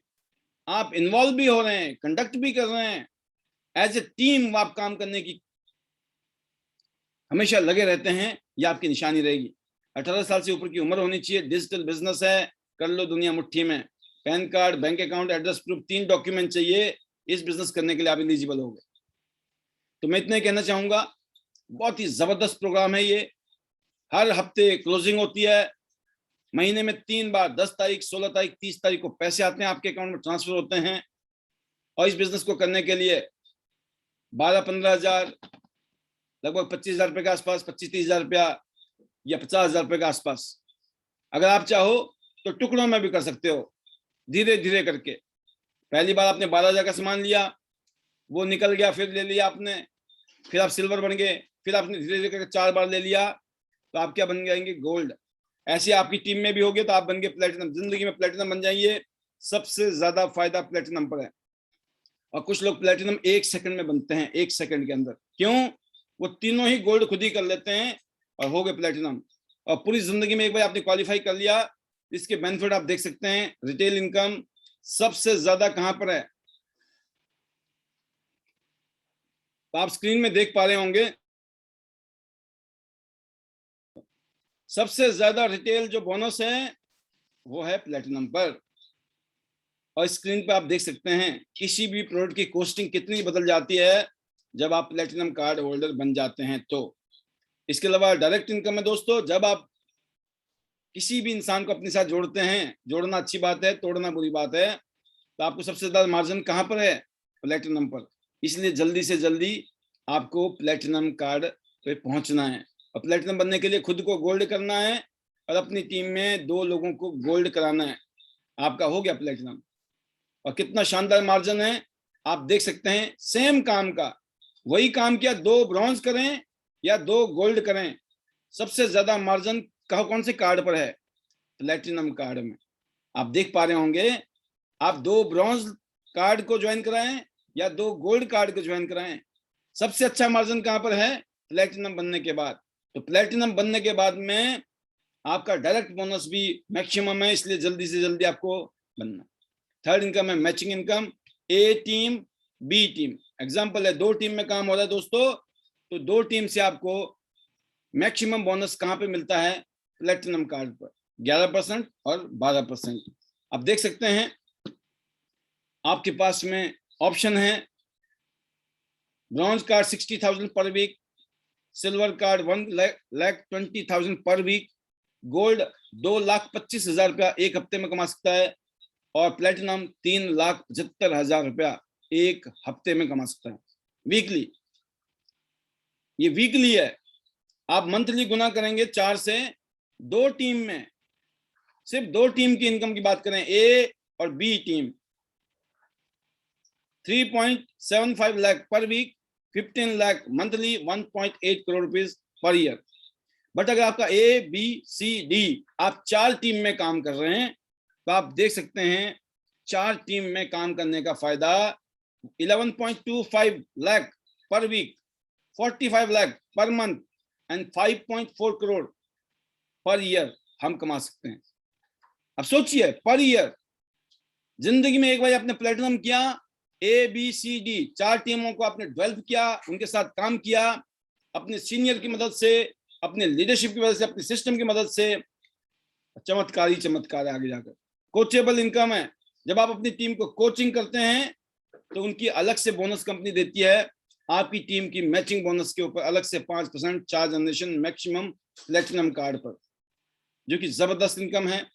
आप इन्वॉल्व भी हो रहे हैं, कंडक्ट भी कर रहे हैं, एज ए टीम आप काम करने की हमेशा लगे रहते हैं, ये आपकी निशानी रहेगी। 18 साल से ऊपर की उम्र होनी चाहिए, डिजिटल बिजनेस है, कर लो दुनिया मुट्ठी में। Pan card, bank account, address proof, 3 document चाहिए इस बिजनेस करने के लिए, आप एलिजिबल हो गए। तो मैं इतना ही कहना चाहूंगा, बहुत ही जबरदस्त प्रोग्राम है ये। हर हफ्ते क्लोजिंग होती है, महीने में 3 बार, 10 तारीख, 16 तारीख, 30 तारीख को पैसे आते हैं, आपके अकाउंट में ट्रांसफर होते हैं। और इस बिजनेस को करने के लिए 12-15 हजार, लगभग 25,000 रुपए के आसपास, 25-30 हजार रुपया या 50,000 रुपए के आसपास। अगर आप चाहो तो टुकड़ों में भी कर सकते हो, धीरे धीरे करके। पहली बार आपने 12,000 का सामान लिया, वो निकल गया, फिर ले लिया आपने, फिर आप सिल्वर बन गए, फिर आपने धीरे धीरे करके 4 बार ले लिया, तो आप क्या बन जाएंगे? गोल्ड। ऐसे आपकी टीम में भी होगे तो आप बन गए प्लेटिनम। जिंदगी में प्लेटिनम बन जाइए, सबसे ज्यादा फायदा प्लेटिनम पर है। और कुछ लोग प्लेटिनम 1 सेकंड में बनते हैं, 1 सेकंड के अंदर। क्यों? वो तीनों ही गोल्ड खुद ही कर लेते हैं और हो गए प्लेटिनम। और पूरी जिंदगी में एक बार आपने क्वालिफाई कर लिया, इसके बेनिफिट आप देख सकते हैं। रिटेल इनकम सबसे ज्यादा कहां पर है, तो आप स्क्रीन में देख पा रहे होंगे, सबसे ज्यादा रिटेल जो बोनस है वो है प्लेटिनम पर। और स्क्रीन पर आप देख सकते हैं किसी भी प्रोडक्ट की कॉस्टिंग कितनी बदल जाती है जब आप प्लेटिनम कार्ड होल्डर बन जाते हैं। तो इसके अलावा डायरेक्ट इनकम है दोस्तों, जब आप किसी भी इंसान को अपने साथ जोड़ते हैं, जोड़ना अच्छी बात है, तोड़ना बुरी बात है, तो आपको सबसे ज्यादा मार्जिन कहां पर है? प्लेटिनम पर। इसलिए जल्दी से जल्दी आपको प्लेटिनम कार्ड पे पहुंचना है। और प्लेटिनम बनने के लिए खुद को गोल्ड करना है और अपनी टीम में 2 लोगों को गोल्ड कराना है, आपका हो गया प्लेटिनम। और कितना शानदार मार्जिन है आप देख सकते हैं। सेम काम का वही काम किया, 2 ब्रॉन्ज करें या 2 गोल्ड करें, सबसे ज्यादा मार्जिन कौन से कार्ड पर है? प्लेटिनम कार्ड में। आप देख पा रहे होंगे, आप 2 ब्रॉन्ज कार्ड को ज्वाइन कराएं या 2 गोल्ड कार्ड को ज्वाइन कराएं, सबसे अच्छा मार्जिन कहां पर है? प्लेटिनम बनने के बाद। तो प्लेटिनम बनने के बाद में आपका डायरेक्ट बोनस भी मैक्सिमम है, इसलिए जल्दी से जल्दी आपको बनना। थर्ड इनकम है मैचिंग इनकम, ए टीम बी टीम। एग्जांपल है 2 टीम में काम हो रहा है दोस्तों, तो 2 टीम से आपको मैक्सिमम बोनस कहां पे मिलता है? प्लेटिनम कार्ड पर 11% और 12%। आप देख सकते हैं आपके पास में ऑप्शन है। ब्रॉन्ज कार्ड 60,000 पर वीक, सिल्वर कार्ड 1,20,000 पर वीक, गोल्ड 2,25,000 रुपया एक हफ्ते में कमा सकता है, और प्लेटिनम 3,75,000 रुपया एक हफ्ते में कमा सकता है वीकली। ये वीकली है, आप मंथली गुना करेंगे 4 से। 2 टीम में, सिर्फ 2 टीम की इनकम की बात करें, ए और B team, 3.75 lakh per week, 15 lakh monthly, 1.8 crore rupees per year. But अगर आपका ए बी सी डी, आप 4 टीम में काम कर रहे हैं, तो आप देख सकते हैं 4 टीम में काम करने का फायदा 11.25 lakh per week, 45 lakh per month and 5.4 crore per year हम कमा सकते हैं। अब सोचिए, पर ईयर। जिंदगी में एक बार आपने प्लेटिनम किया, ABCD 4 टीमों को आपने डेवलप किया, उनके साथ काम किया, अपने सीनियर की मदद से, अपने लीडरशिप की मदद से, अपने सिस्टम की मदद से, चमत्कार ही चमत्कार है आगे जाकर। कोचेबल इनकम है। जब आप अपनी टीम को कोचिंग करते हैं तो उनकी अलग से बोनस कंपनी देती है। आपकी टीम की मैचिंग बोनस के ऊपर अलग से 5% charge generation maximum platinum card पर, जो कि जबरदस्त इनकम है।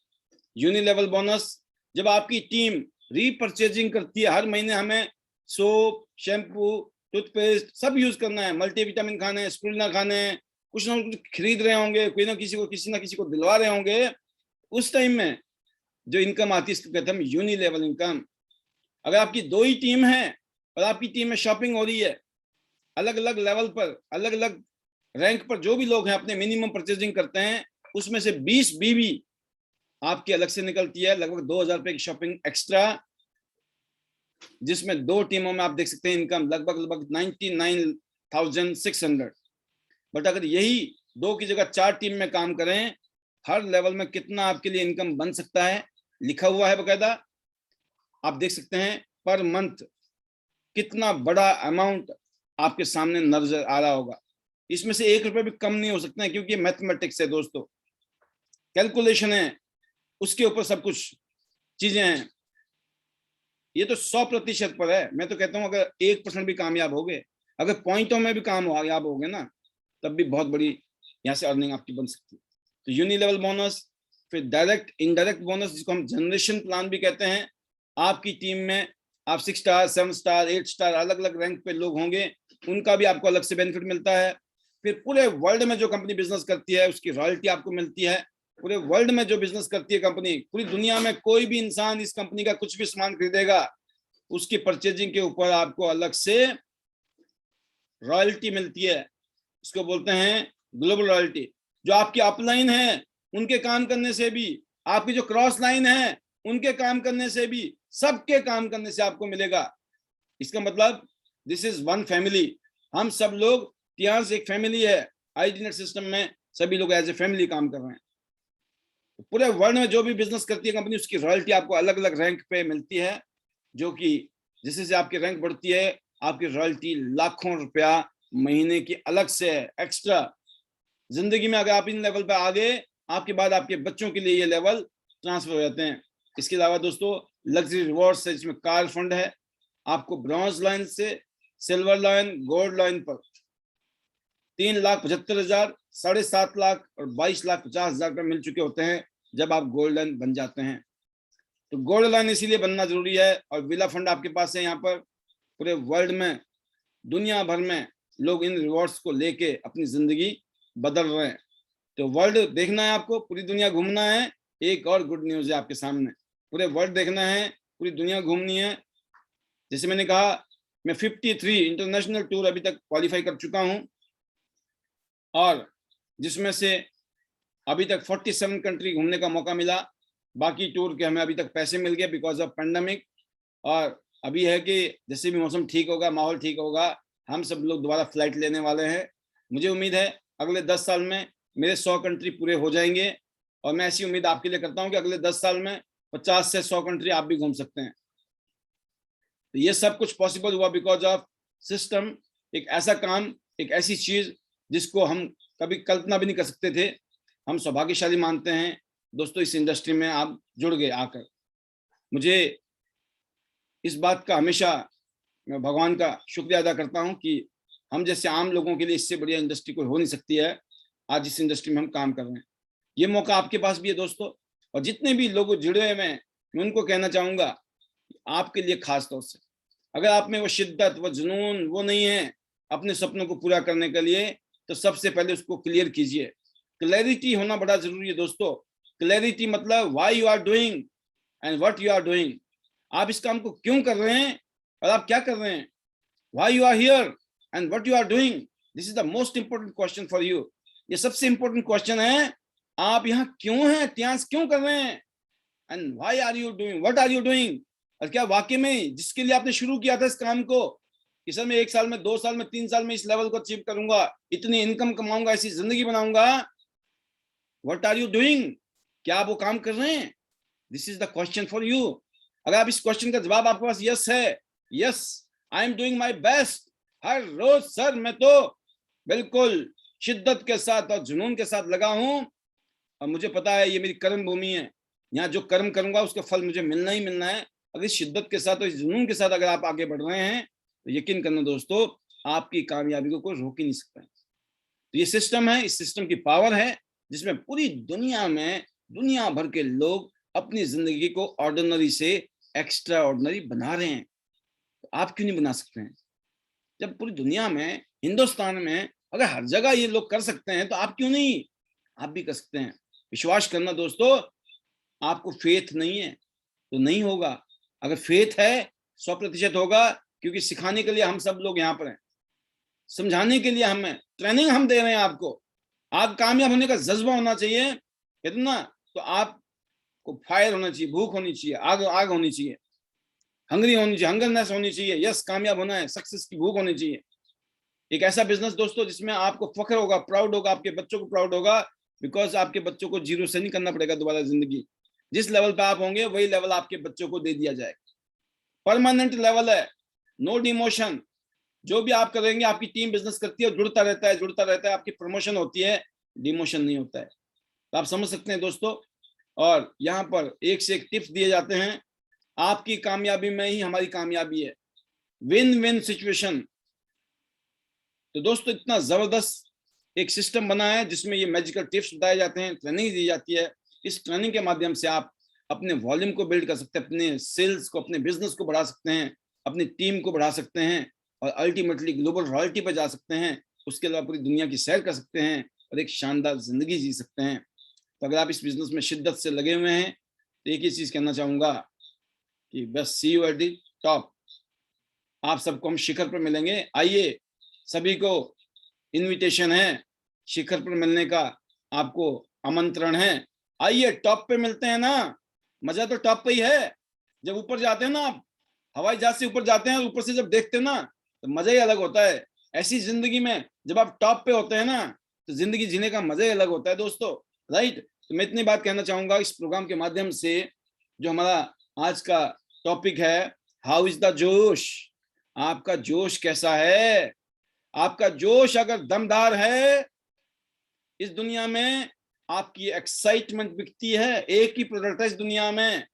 यूनिलेवल बोनस, जब आपकी टीम रीपरचेजिंग करती है, हर महीने हमें सोप, शैम्पू, टूथपेस्ट सब यूज करना है, मल्टीविटामिन खाने हैं, स्प्रुलिना खाने हैं, कुछ ना कुछ खरीद रहे होंगे, कोई ना किसी को दिलवा रहे होंगे, उस टाइम में जो इनकम आती है इसको कहते हैं हम यूनिलेवल इनकम। अगर आपकी 2 ही टीम है और आपकी टीम में शॉपिंग हो रही है, अलग अलग लेवल पर, अलग अलग रैंक पर जो भी लोग हैं अपने मिनिमम परचेजिंग करते हैं, उसमें से 20 बीबी आपकी अलग से निकलती है, लगभग 2000 रुपए की शॉपिंग एक्स्ट्रा, जिसमें 2 टीमों में आप देख सकते हैं इनकम लगभग 99,600। बट अगर यही 2 की जगह 4 टीम में काम करें, हर लेवल में कितना आपके लिए इनकम बन सकता है लिखा हुआ है बकायदा। आप देख सकते हैं पर मंथ कितना बड़ा अमाउंट आपके सामने नजर आ रहा होगा। इसमें से 1 रुपए भी कम नहीं हो सकते हैं, क्योंकि मैथमेटिक्स है दोस्तों, कैलकुलेशन है, उसके ऊपर सब कुछ चीजें हैं। ये तो 100% पर है। मैं तो कहता हूं अगर 1% भी कामयाब हो गए, अगर पॉइंटों में भी कामयाब हो गए ना, तब भी बहुत बड़ी यहाँ से अर्निंग आपकी बन सकती है। तो यूनिलेवल बोनस, फिर डायरेक्ट इनडायरेक्ट बोनस, जिसको हम जनरेशन प्लान भी कहते हैं। आपकी टीम में आप 6 स्टार, 7 स्टार, 8 स्टार अलग अलग रैंक पे लोग होंगे, उनका भी आपको अलग से बेनिफिट मिलता है। फिर पूरे वर्ल्ड में जो कंपनी बिजनेस करती है उसकी रॉयल्टी आपको मिलती है। पूरे वर्ल्ड में जो बिजनेस करती है कंपनी, पूरी दुनिया में कोई भी इंसान इस कंपनी का कुछ भी सामान खरीदेगा, उसकी परचेजिंग के ऊपर आपको अलग से रॉयल्टी मिलती है। इसको बोलते हैं ग्लोबल रॉयल्टी। जो आपकी अपलाइन है उनके काम करने से भी, आपकी जो क्रॉस लाइन है उनके काम करने से भी, सबके काम करने से आपको मिलेगा। इसका मतलब दिस इज वन फैमिली। हम सब लोग यहाँ से एक फैमिली है। आईडीनेट सिस्टम में सभी लोग एज ए फैमिली काम कर रहे हैं। पूरे वर्ल्ड में जो भी बिजनेस करती है कंपनी, उसकी रॉयल्टी आपको अलग अलग रैंक पे मिलती है, जो कि जैसे से आपकी रैंक बढ़ती है आपकी रॉयल्टी लाखों रुपया महीने की अलग से है एक्स्ट्रा। जिंदगी में अगर आप इन लेवल पे आ गए, आपके बाद आपके बच्चों के लिए ये लेवल ट्रांसफर हो जाते हैं। इसके अलावा दोस्तों लग्जरी रिवॉर्ड है, जिसमें कार फंड है। आपको ब्रॉन्ज लाइन से सिल्वर लाइन, गोल्ड लाइन पर 3,75,000, 7.5 लाख और 22,50,000 रुपए मिल चुके होते हैं जब आप गोल्ड लाइन बन जाते हैं। तो गोल्ड लाइन इसीलिए बनना जरूरी है। और विला फंड आपके पास है। यहाँ पर पूरे वर्ल्ड में, दुनिया भर में लोग इन रिवॉर्ड्स को लेके अपनी जिंदगी बदल रहे हैं। तो वर्ल्ड देखना है आपको, पूरी दुनिया घूमना है। एक और गुड न्यूज है आपके सामने, पूरे वर्ल्ड देखना है, पूरी दुनिया घूमनी है। जैसे मैंने कहा, मैं 53 इंटरनेशनल टूर अभी तक क्वालिफाई कर चुका हूं, और जिसमें से अभी तक 47 कंट्री घूमने का मौका मिला। बाकी टूर के हमें अभी तक पैसे मिल गए बिकॉज ऑफ पेंडेमिक। और अभी है कि जैसे भी मौसम ठीक होगा, माहौल ठीक होगा, हम सब लोग दोबारा फ्लाइट लेने वाले हैं। मुझे उम्मीद है अगले 10 साल में मेरे 100 कंट्री पूरे हो जाएंगे। और मैं ऐसी उम्मीद आपके लिए करता हूं कि अगले 10 साल में 50 से 100 कंट्री आप भी घूम सकते हैं। तो ये सब कुछ पॉसिबल हुआ बिकॉज ऑफ सिस्टम। एक ऐसा काम, एक ऐसी चीज जिसको हम कभी कल्पना भी नहीं कर सकते थे। हम सौभाग्यशाली मानते हैं दोस्तों, इस इंडस्ट्री में आप जुड़ गए आकर। मुझे इस बात का हमेशा मैं भगवान का शुक्रिया अदा करता हूं कि हम जैसे आम लोगों के लिए इससे बढ़िया इंडस्ट्री कोई हो नहीं सकती है। आज इस इंडस्ट्री में हम काम कर रहे हैं, ये मौका आपके पास भी है दोस्तों। और जितने भी लोग जुड़े हुए हैं, मैं उनको कहना चाहूंगा आपके लिए खास तौर से, अगर आप में वो शिद्दत, वो जुनून वो नहीं है अपने सपनों को पूरा करने के लिए, तो सबसे पहले उसको क्लियर कीजिए। क्लैरिटी होना बड़ा जरूरी है दोस्तों। क्लैरिटी मतलब why you are doing and what you are doing. आप इस काम को क्यों कर रहे हैं और आप क्या कर रहे हैं। Why you are here and what you are doing, this is the most important question for you. ये सबसे इंपोर्टेंट क्वेश्चन है। आप यहाँ क्यों हैं, त्यास क्यों कर रहे हैं, and why are you doing, what are you doing, और क्या वाकई में जिसके लिए आपने शुरू किया था इस काम को कि सर मैं 1 साल में, 2 साल में, 3 साल में इस लेवल को अचीव करूंगा, इतनी इनकम कमाऊंगा, ऐसी जिंदगी बनाऊंगा, व्हाट आर यू डूइंग? क्या आप वो काम कर रहे हैं? This is the question for you. अगर आप इस क्वेश्चन का जवाब आपके पास यस है, yes I am doing my best, हर रोज सर मैं तो बिल्कुल शिद्दत के साथ और जुनून के साथ लगा हूं, और मुझे पता है ये मेरी कर्म भूमि है, यहाँ जो कर्म करूंगा उसका फल मुझे मिलना ही मिलना है। अगर इस शिद्दत के साथ और इस जुनून के साथ अगर आप आगे बढ़ रहे हैं तो यकीन करना दोस्तों, आपकी कामयाबी को कोई रोक ही नहीं सकता है। तो ये सिस्टम है, इस सिस्टम की पावर है जिसमें पूरी दुनिया में दुनिया भर के लोग अपनी जिंदगी को ऑर्डिनरी से एक्स्ट्रा ऑर्डिनरी बना रहे हैं। तो आप क्यों नहीं बना सकते हैं? जब पूरी दुनिया में, हिंदुस्तान में अगर हर जगह ये लोग कर सकते हैं तो आप क्यों नहीं? आप भी कर सकते हैं। विश्वास करना दोस्तों, आपको फेथ नहीं है तो नहीं होगा। अगर फेथ है 100% होगा, क्योंकि सिखाने के लिए हम सब लोग यहाँ पर हैं, समझाने के लिए हमें ट्रेनिंग हम दे रहे हैं आपको। आप कामयाब होने का जज्बा होना चाहिए, कहते ना, तो आपको फायर होना चाहिए, भूख होनी चाहिए, आग होनी चाहिए, हंगरी होनी चाहिए, हंगरनेस होनी चाहिए। यस, कामयाब होना है, सक्सेस की भूख होनी चाहिए। एक ऐसा बिजनेस दोस्तों जिसमें आपको फख्र होगा, प्राउड होगा, आपके बच्चों को प्राउड होगा, बिकॉज आपके बच्चों को जीरो से नहीं करना पड़ेगा दोबारा जिंदगी। जिस लेवल पे आप होंगे वही लेवल आपके बच्चों को दे दिया जाएगा। परमानेंट लेवल है, नो डिमोशन। जो भी आप करेंगे, आपकी टीम बिजनेस करती है, जुड़ता रहता है, जुड़ता रहता है, आपकी प्रमोशन होती है, डिमोशन नहीं होता है। तो आप समझ सकते हैं दोस्तों। और यहाँ पर एक से एक टिप्स दिए जाते हैं। आपकी कामयाबी में ही हमारी कामयाबी है, विन विन सिचुएशन। तो दोस्तों इतना जबरदस्त एक सिस्टम बना है जिसमें ये मैजिकल टिप्स बताए जाते हैं, ट्रेनिंग दी जाती है। इस ट्रेनिंग के माध्यम से आप अपने वॉल्यूम को बिल्ड कर सकते हैं, अपने सेल्स को, अपने बिजनेस को बढ़ा सकते हैं, अपनी टीम को बढ़ा सकते हैं, और अल्टीमेटली ग्लोबल रॉयल्टी पर जा सकते हैं। उसके अलावा पूरी दुनिया की सैर कर सकते हैं और एक शानदार जिंदगी जी सकते हैं। तो अगर आप इस बिजनेस में शिद्दत से लगे हुए हैं तो एक ही चीज कहना चाहूंगा कि बस सी यू एट द टॉप। आप सबको हम शिखर पर मिलेंगे। आइए, सभी को इनविटेशन है, शिखर पर मिलने का आपको आमंत्रण है। आइए, टॉप पे मिलते हैं ना। मजा तो टॉप पे ही है। जब ऊपर जाते हैं ना, आप हवाई जहाज से ऊपर जाते हैं, ऊपर से जब देखते हैं ना तो मजा ही अलग होता है। ऐसी जिंदगी में जब आप टॉप पे होते हैं ना तो जिंदगी जीने का मजा ही अलग होता है दोस्तों, राइट। तो मैं इतनी बात कहना चाहूंगा इस प्रोग्राम के माध्यम से। जो हमारा आज का टॉपिक है, हाउ इज द जोश। आपका जोश कैसा है? आपका जोश अगर दमदार है, इस दुनिया में आपकी एक्साइटमेंट बिकती है। एक ही प्रोडक्ट है इस दुनिया में,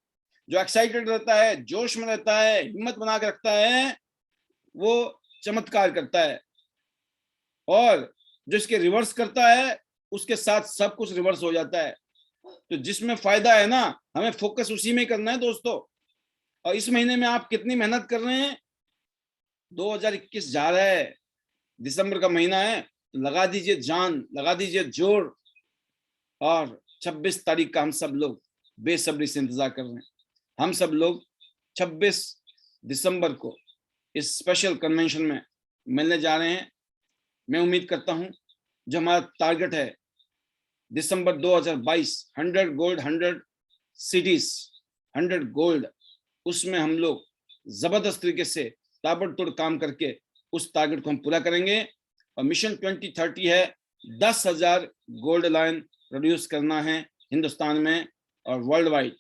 जो एक्साइटेड रहता है, जोश में रहता है, हिम्मत बना के रखता है, वो चमत्कार करता है। और जो इसके रिवर्स करता है, उसके साथ सब कुछ रिवर्स हो जाता है। तो जिसमें फायदा है ना, हमें फोकस उसी में करना है दोस्तों। और इस महीने में आप कितनी मेहनत कर रहे हैं? 2021 जा रहा है, दिसंबर का महीना है, तो लगा दीजिए जान, लगा दीजिए जोर। और 26 तारीख का हम सब लोग बेसब्री से इंतजार कर रहे हैं। हम सब लोग 26 दिसंबर को इस स्पेशल कन्वेंशन में मिलने जा रहे हैं। मैं उम्मीद करता हूं जो हमारा टारगेट है दिसंबर 2022, 100 गोल्ड, 100 सिटीज, 100 गोल्ड, उसमें हम लोग जबरदस्त तरीके से ताबड़तोड़ काम करके उस टारगेट को हम पूरा करेंगे। और मिशन 2030 है 10,000 गोल्ड लाइन प्रोड्यूस करना है हिंदुस्तान में और वर्ल्ड वाइड।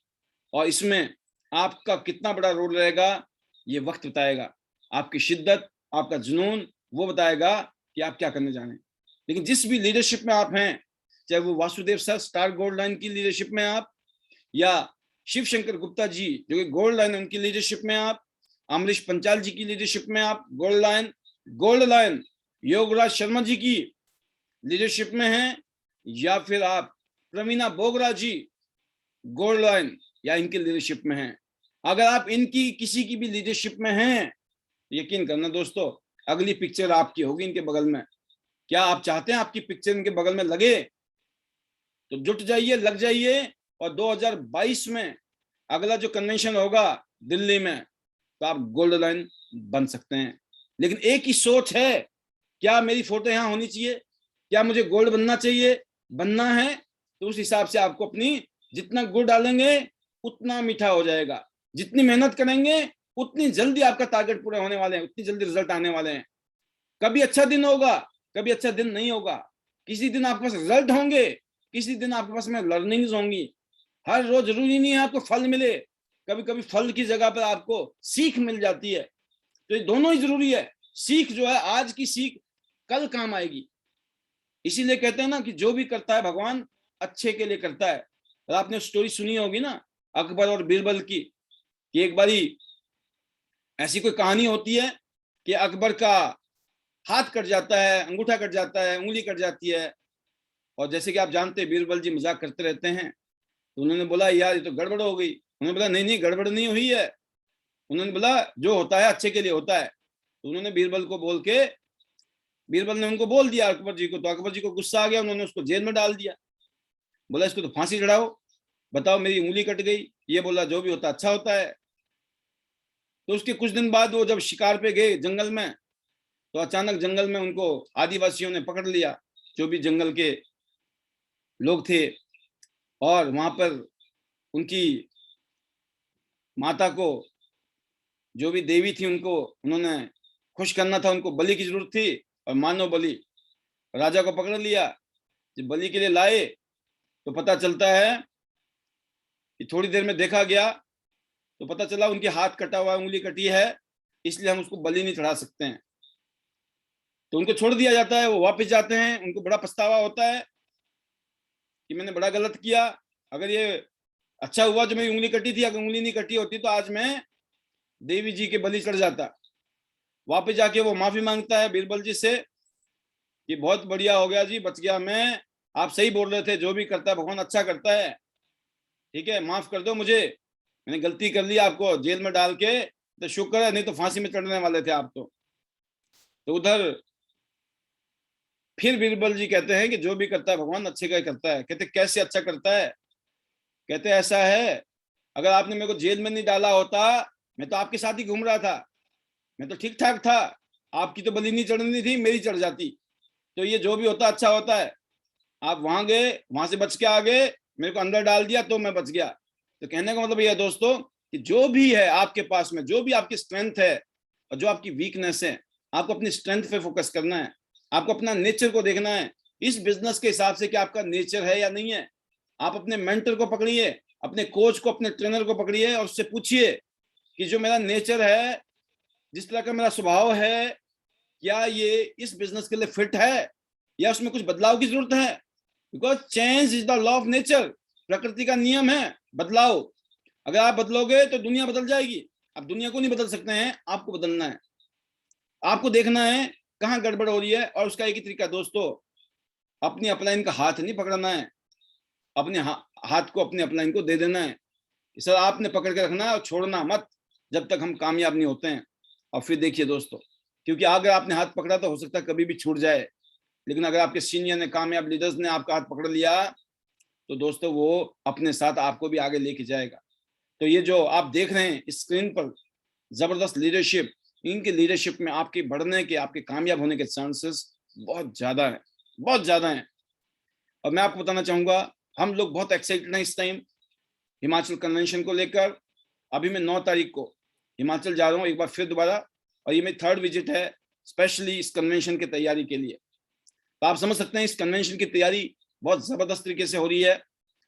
और इसमें आपका कितना बड़ा रोल रहेगा ये वक्त बताएगा। आपकी शिद्दत, आपका जुनून वो बताएगा कि आप क्या करने जा रहे हैं। लेकिन जिस भी लीडरशिप में आप हैं, चाहे वो Vasudev sir star gold line की लीडरशिप में आप, या शिव शंकर गुप्ता जी जो कि गोल्ड लाइन उनकी लीडरशिप में आप, अमरीश पंचाल जी की लीडरशिप में आप गोल्ड लाइन योगराज शर्मा जी की लीडरशिप में हैं, या फिर आप प्रवीणा बोगरा जी गोल्ड लाइन या इनकी लीडरशिप में हैं। अगर आप इनकी किसी की भी लीडरशिप में हैं, यकीन करना दोस्तों अगली पिक्चर आपकी होगी इनके बगल में। क्या आप चाहते हैं आपकी पिक्चर इनके बगल में लगे? तो जुट जाइए, लग जाइए। और 2022 में अगला जो कन्वेंशन होगा दिल्ली में, तो आप गोल्ड लाइन बन सकते हैं। लेकिन एक ही सोच है, क्या मेरी फोटो यहाँ होनी चाहिए? क्या मुझे गोल्ड बनना चाहिए? बनना है तो उस हिसाब से आपको अपनी जितना गुड़ डालेंगे उतना मीठा हो जाएगा। जितनी मेहनत करेंगे उतनी जल्दी आपका टारगेट पूरे होने वाले हैं, उतनी जल्दी रिजल्ट आने वाले हैं। कभी अच्छा दिन होगा, कभी अच्छा दिन नहीं होगा। किसी दिन आपके पास रिजल्ट होंगे, किसी दिन आपके पास में लर्निंग्स होंगी। हर रोज जरूरी नहीं है आपको फल मिले, कभी कभी फल की जगह पर आपको सीख मिल जाती है। तो ये दोनों ही जरूरी है। सीख जो है, आज की सीख कल काम आएगी। इसीलिए कहते हैं ना कि जो भी करता है भगवान अच्छे के लिए करता है। और आपने स्टोरी सुनी होगी ना अकबर और बीरबल की, कि एक बारी ऐसी कोई कहानी होती है कि अकबर का हाथ कट जाता है, अंगूठा कट जाता है, उंगली कट जाती है। और जैसे कि आप जानते हैं बीरबल जी मजाक करते रहते हैं, तो उन्होंने बोला यार ये तो गड़बड़ हो गई। उन्होंने बोला नहीं नहीं गड़बड़ नहीं हुई है। उन्होंने बोला जो होता है अच्छे के लिए होता है। तो उन्होंने बीरबल ने उनको बोल दिया अकबर जी को, तो अकबर जी को गुस्सा आ गया, उन्होंने उसको जेल में डाल दिया। बोला इसको तो फांसी चढ़ाओ, बताओ मेरी उंगली कट गई, ये बोला जो भी होता अच्छा होता है। तो उसके कुछ दिन बाद वो जब शिकार पे गए जंगल में, तो अचानक जंगल में उनको आदिवासियों ने पकड़ लिया, जो भी जंगल के लोग थे। और वहां पर उनकी माता को, जो भी देवी थी, उनको उन्होंने खुश करना था, उनको बलि की जरूरत थी, और मानव बलि। राजा को पकड़ लिया, जब बलि के लिए लाए तो पता चलता है कि थोड़ी देर में देखा गया तो पता चला उनके हाथ कटा हुआ, उंगली कटी है, इसलिए हम उसको बलि नहीं चढ़ा सकते हैं। तो उनको छोड़ दिया जाता है, वो वापस जाते हैं, उनको बड़ा पछतावा होता है कि मैंने बड़ा गलत किया। अगर ये अच्छा हुआ जो मेरी उंगली कटी थी, अगर उंगली नहीं कटी होती तो आज मैं देवी जी के बलि चढ़ जाता। वापस जाके वो माफी मांगता है बीरबल जी से कि बहुत बढ़िया हो गया जी, बच गया मैं, आप सही बोल रहे थे, जो भी करता है भगवान अच्छा करता है, ठीक है माफ कर दो मुझे, मैंने गलती कर ली, आपको जेल में डाल के तो शुक्र है, नहीं तो फांसी में चढ़ने वाले थे आप तो उधर फिर बीरबल जी कहते हैं कि जो भी करता है भगवान अच्छे का ही करता है। कहते कैसे अच्छा करता है? कहते ऐसा है, अगर आपने मेरे को जेल में नहीं डाला होता, मैं तो आपके साथ ही घूम रहा था, मैं तो ठीक ठाक था, आपकी तो बलि नहीं चढ़नी थी, मेरी चढ़ जाती। तो ये जो भी होता अच्छा होता है। आप वहां गए, वहां से बच के आ गए, मेरे को अंदर डाल दिया तो मैं बच गया। तो कहने का मतलब यह है दोस्तों कि जो भी है आपके पास में, जो भी आपकी स्ट्रेंथ है और जो आपकी वीकनेस है, आपको अपनी स्ट्रेंथ पे फोकस करना है। आपको अपना नेचर को देखना है इस बिजनेस के हिसाब से कि आपका नेचर है या नहीं है। आप अपने मेंटर को पकड़िए, अपने कोच को, अपने ट्रेनर को पकड़िए और उससे पूछिए कि जो मेरा नेचर है, जिस तरह का मेरा स्वभाव है, क्या ये इस बिजनेस के लिए फिट है या उसमें कुछ बदलाव की जरूरत है। Because change is the law of nature, प्रकृति का नियम है बदलाव। अगर आप बदलोगे तो दुनिया बदल जाएगी। आप दुनिया को नहीं बदल सकते हैं, आपको बदलना है। आपको देखना है कहाँ गड़बड़ हो रही है, और उसका एक ही तरीका दोस्तों, अपनी अपलाइन का हाथ नहीं पकड़ना है, अपने हाथ को अपने अपलाइन को दे देना है। सर आपने पकड़ के रखना है और छोड़ना मत जब तक हम कामयाब नहीं होते हैं। और फिर देखिए दोस्तों, क्योंकि अगर आपने हाथ पकड़ा तो हो सकता है कभी भी छूट जाए, लेकिन अगर आपके सीनियर ने, कामयाब लीडर्स ने आपका हाथ पकड़ लिया तो दोस्तों वो अपने साथ आपको भी आगे लेके जाएगा। तो ये जो आप देख रहे हैं स्क्रीन पर जबरदस्त लीडरशिप, इनके लीडरशिप में आपके बढ़ने के, आपके कामयाब होने के चांसेस बहुत ज्यादा है, बहुत ज्यादा है। और मैं आपको बताना चाहूंगा, हम लोग बहुत एक्साइटेड हैं इस टाइम हिमाचल कन्वेंशन को लेकर। अभी मैं 9 तारीख को हिमाचल जा रहा हूँ एक बार फिर दोबारा, और ये मेरी 3rd विजिट है स्पेशली इस कन्वेंशन की तैयारी के लिए। तो आप समझ सकते हैं इस कन्वेंशन की तैयारी बहुत जबरदस्त तरीके से हो रही है।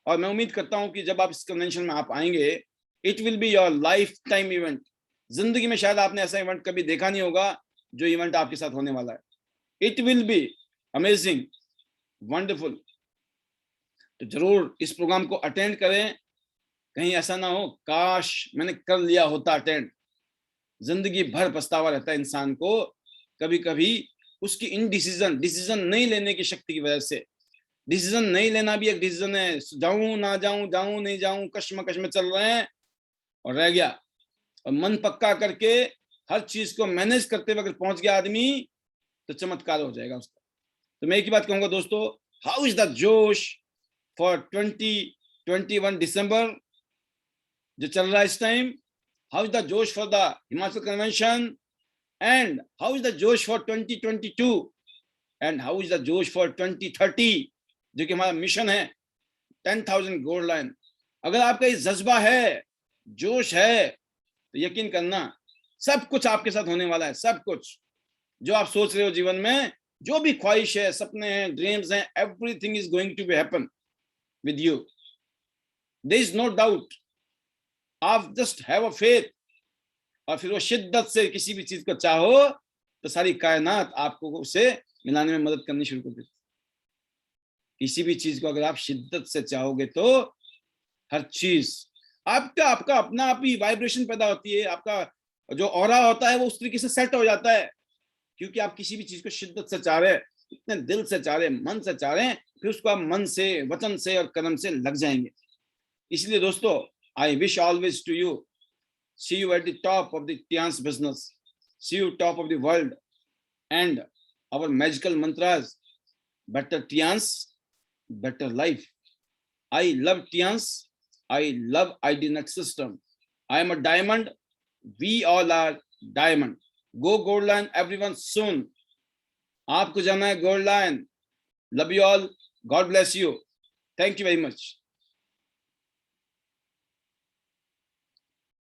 और मैं उम्मीद करता हूं कि जब आप इस कन्वेंशन में आप आएंगे, it will be your life time event. जिंदगी में शायद आपने ऐसा इवेंट कभी देखा नहीं होगा जो इवेंट आपके साथ होने वाला है। It will be amazing, wonderful. तो जरूर इस प्रोग्राम को अटेंड करें। कहीं ऐसा ना हो काश मैंने कर लिया होता अटेंड। जिंदगी भर पछतावा रहता है इंसान को, कभी कभी उसकी डिसीजन नहीं लेने की शक्ति की वजह से। डिसीजन नहीं लेना भी एक डिसीजन है, जाऊं ना जाऊं, जाऊं नहीं जाऊं, कश्मकश में चल रहे हैं और रह गया। और मन पक्का करके हर चीज को मैनेज करते हुए अगर पहुंच गया आदमी तो चमत्कार हो जाएगा उसका। तो मैं एक ही बात कहूंगा दोस्तों, हाउ इज द जोश फॉर 2021 दिसंबर जो चल रहा है इस टाइम, हाउ इज द जोश for the Himachal convention, and how is the जोश for 2022, and how is the जोश फॉर 2030 जो कि हमारा मिशन है 10,000 गोल्ड लाइन। अगर आपका ये जज्बा है जोश है तो यकीन करना सब कुछ आपके साथ होने वाला है। सब कुछ जो आप सोच रहे हो जीवन में, जो भी ख्वाहिश है, सपने हैं, ड्रीम्स हैं, everything is going to be happen with you. There is no doubt. आप जस्ट हैव अ फेथ, और फिर वो शिद्दत से किसी भी चीज को चाहो तो सारी कायनात आपको उसे मिलाने में मदद करनी शुरू कर देती। किसी भी चीज को अगर आप शिद्दत से चाहोगे तो हर चीज आपका आपका अपना आप ही वाइब्रेशन पैदा होती है। आपका जो ऑरा होता है वो उस तरीके से सेट हो जाता है, क्योंकि आप किसी भी चीज को शिद्दत से चाह रहे हैं, इतने दिल से चाह रहे हैं, मन से चाह रहे हैं, फिर उसको आप मन से, वचन से और कर्म से लग जाएंगे। इसलिए दोस्तों, I wish always to you, see you at the top of the Tian's business, see you top of the world, and our magical mantras: better Tian's, better life. I love Tian's, I love IDNet system. I am a diamond, we all are diamond. Go Gold Line everyone soon. आपको जाना है gold line. Love you all, God bless you, thank you very much.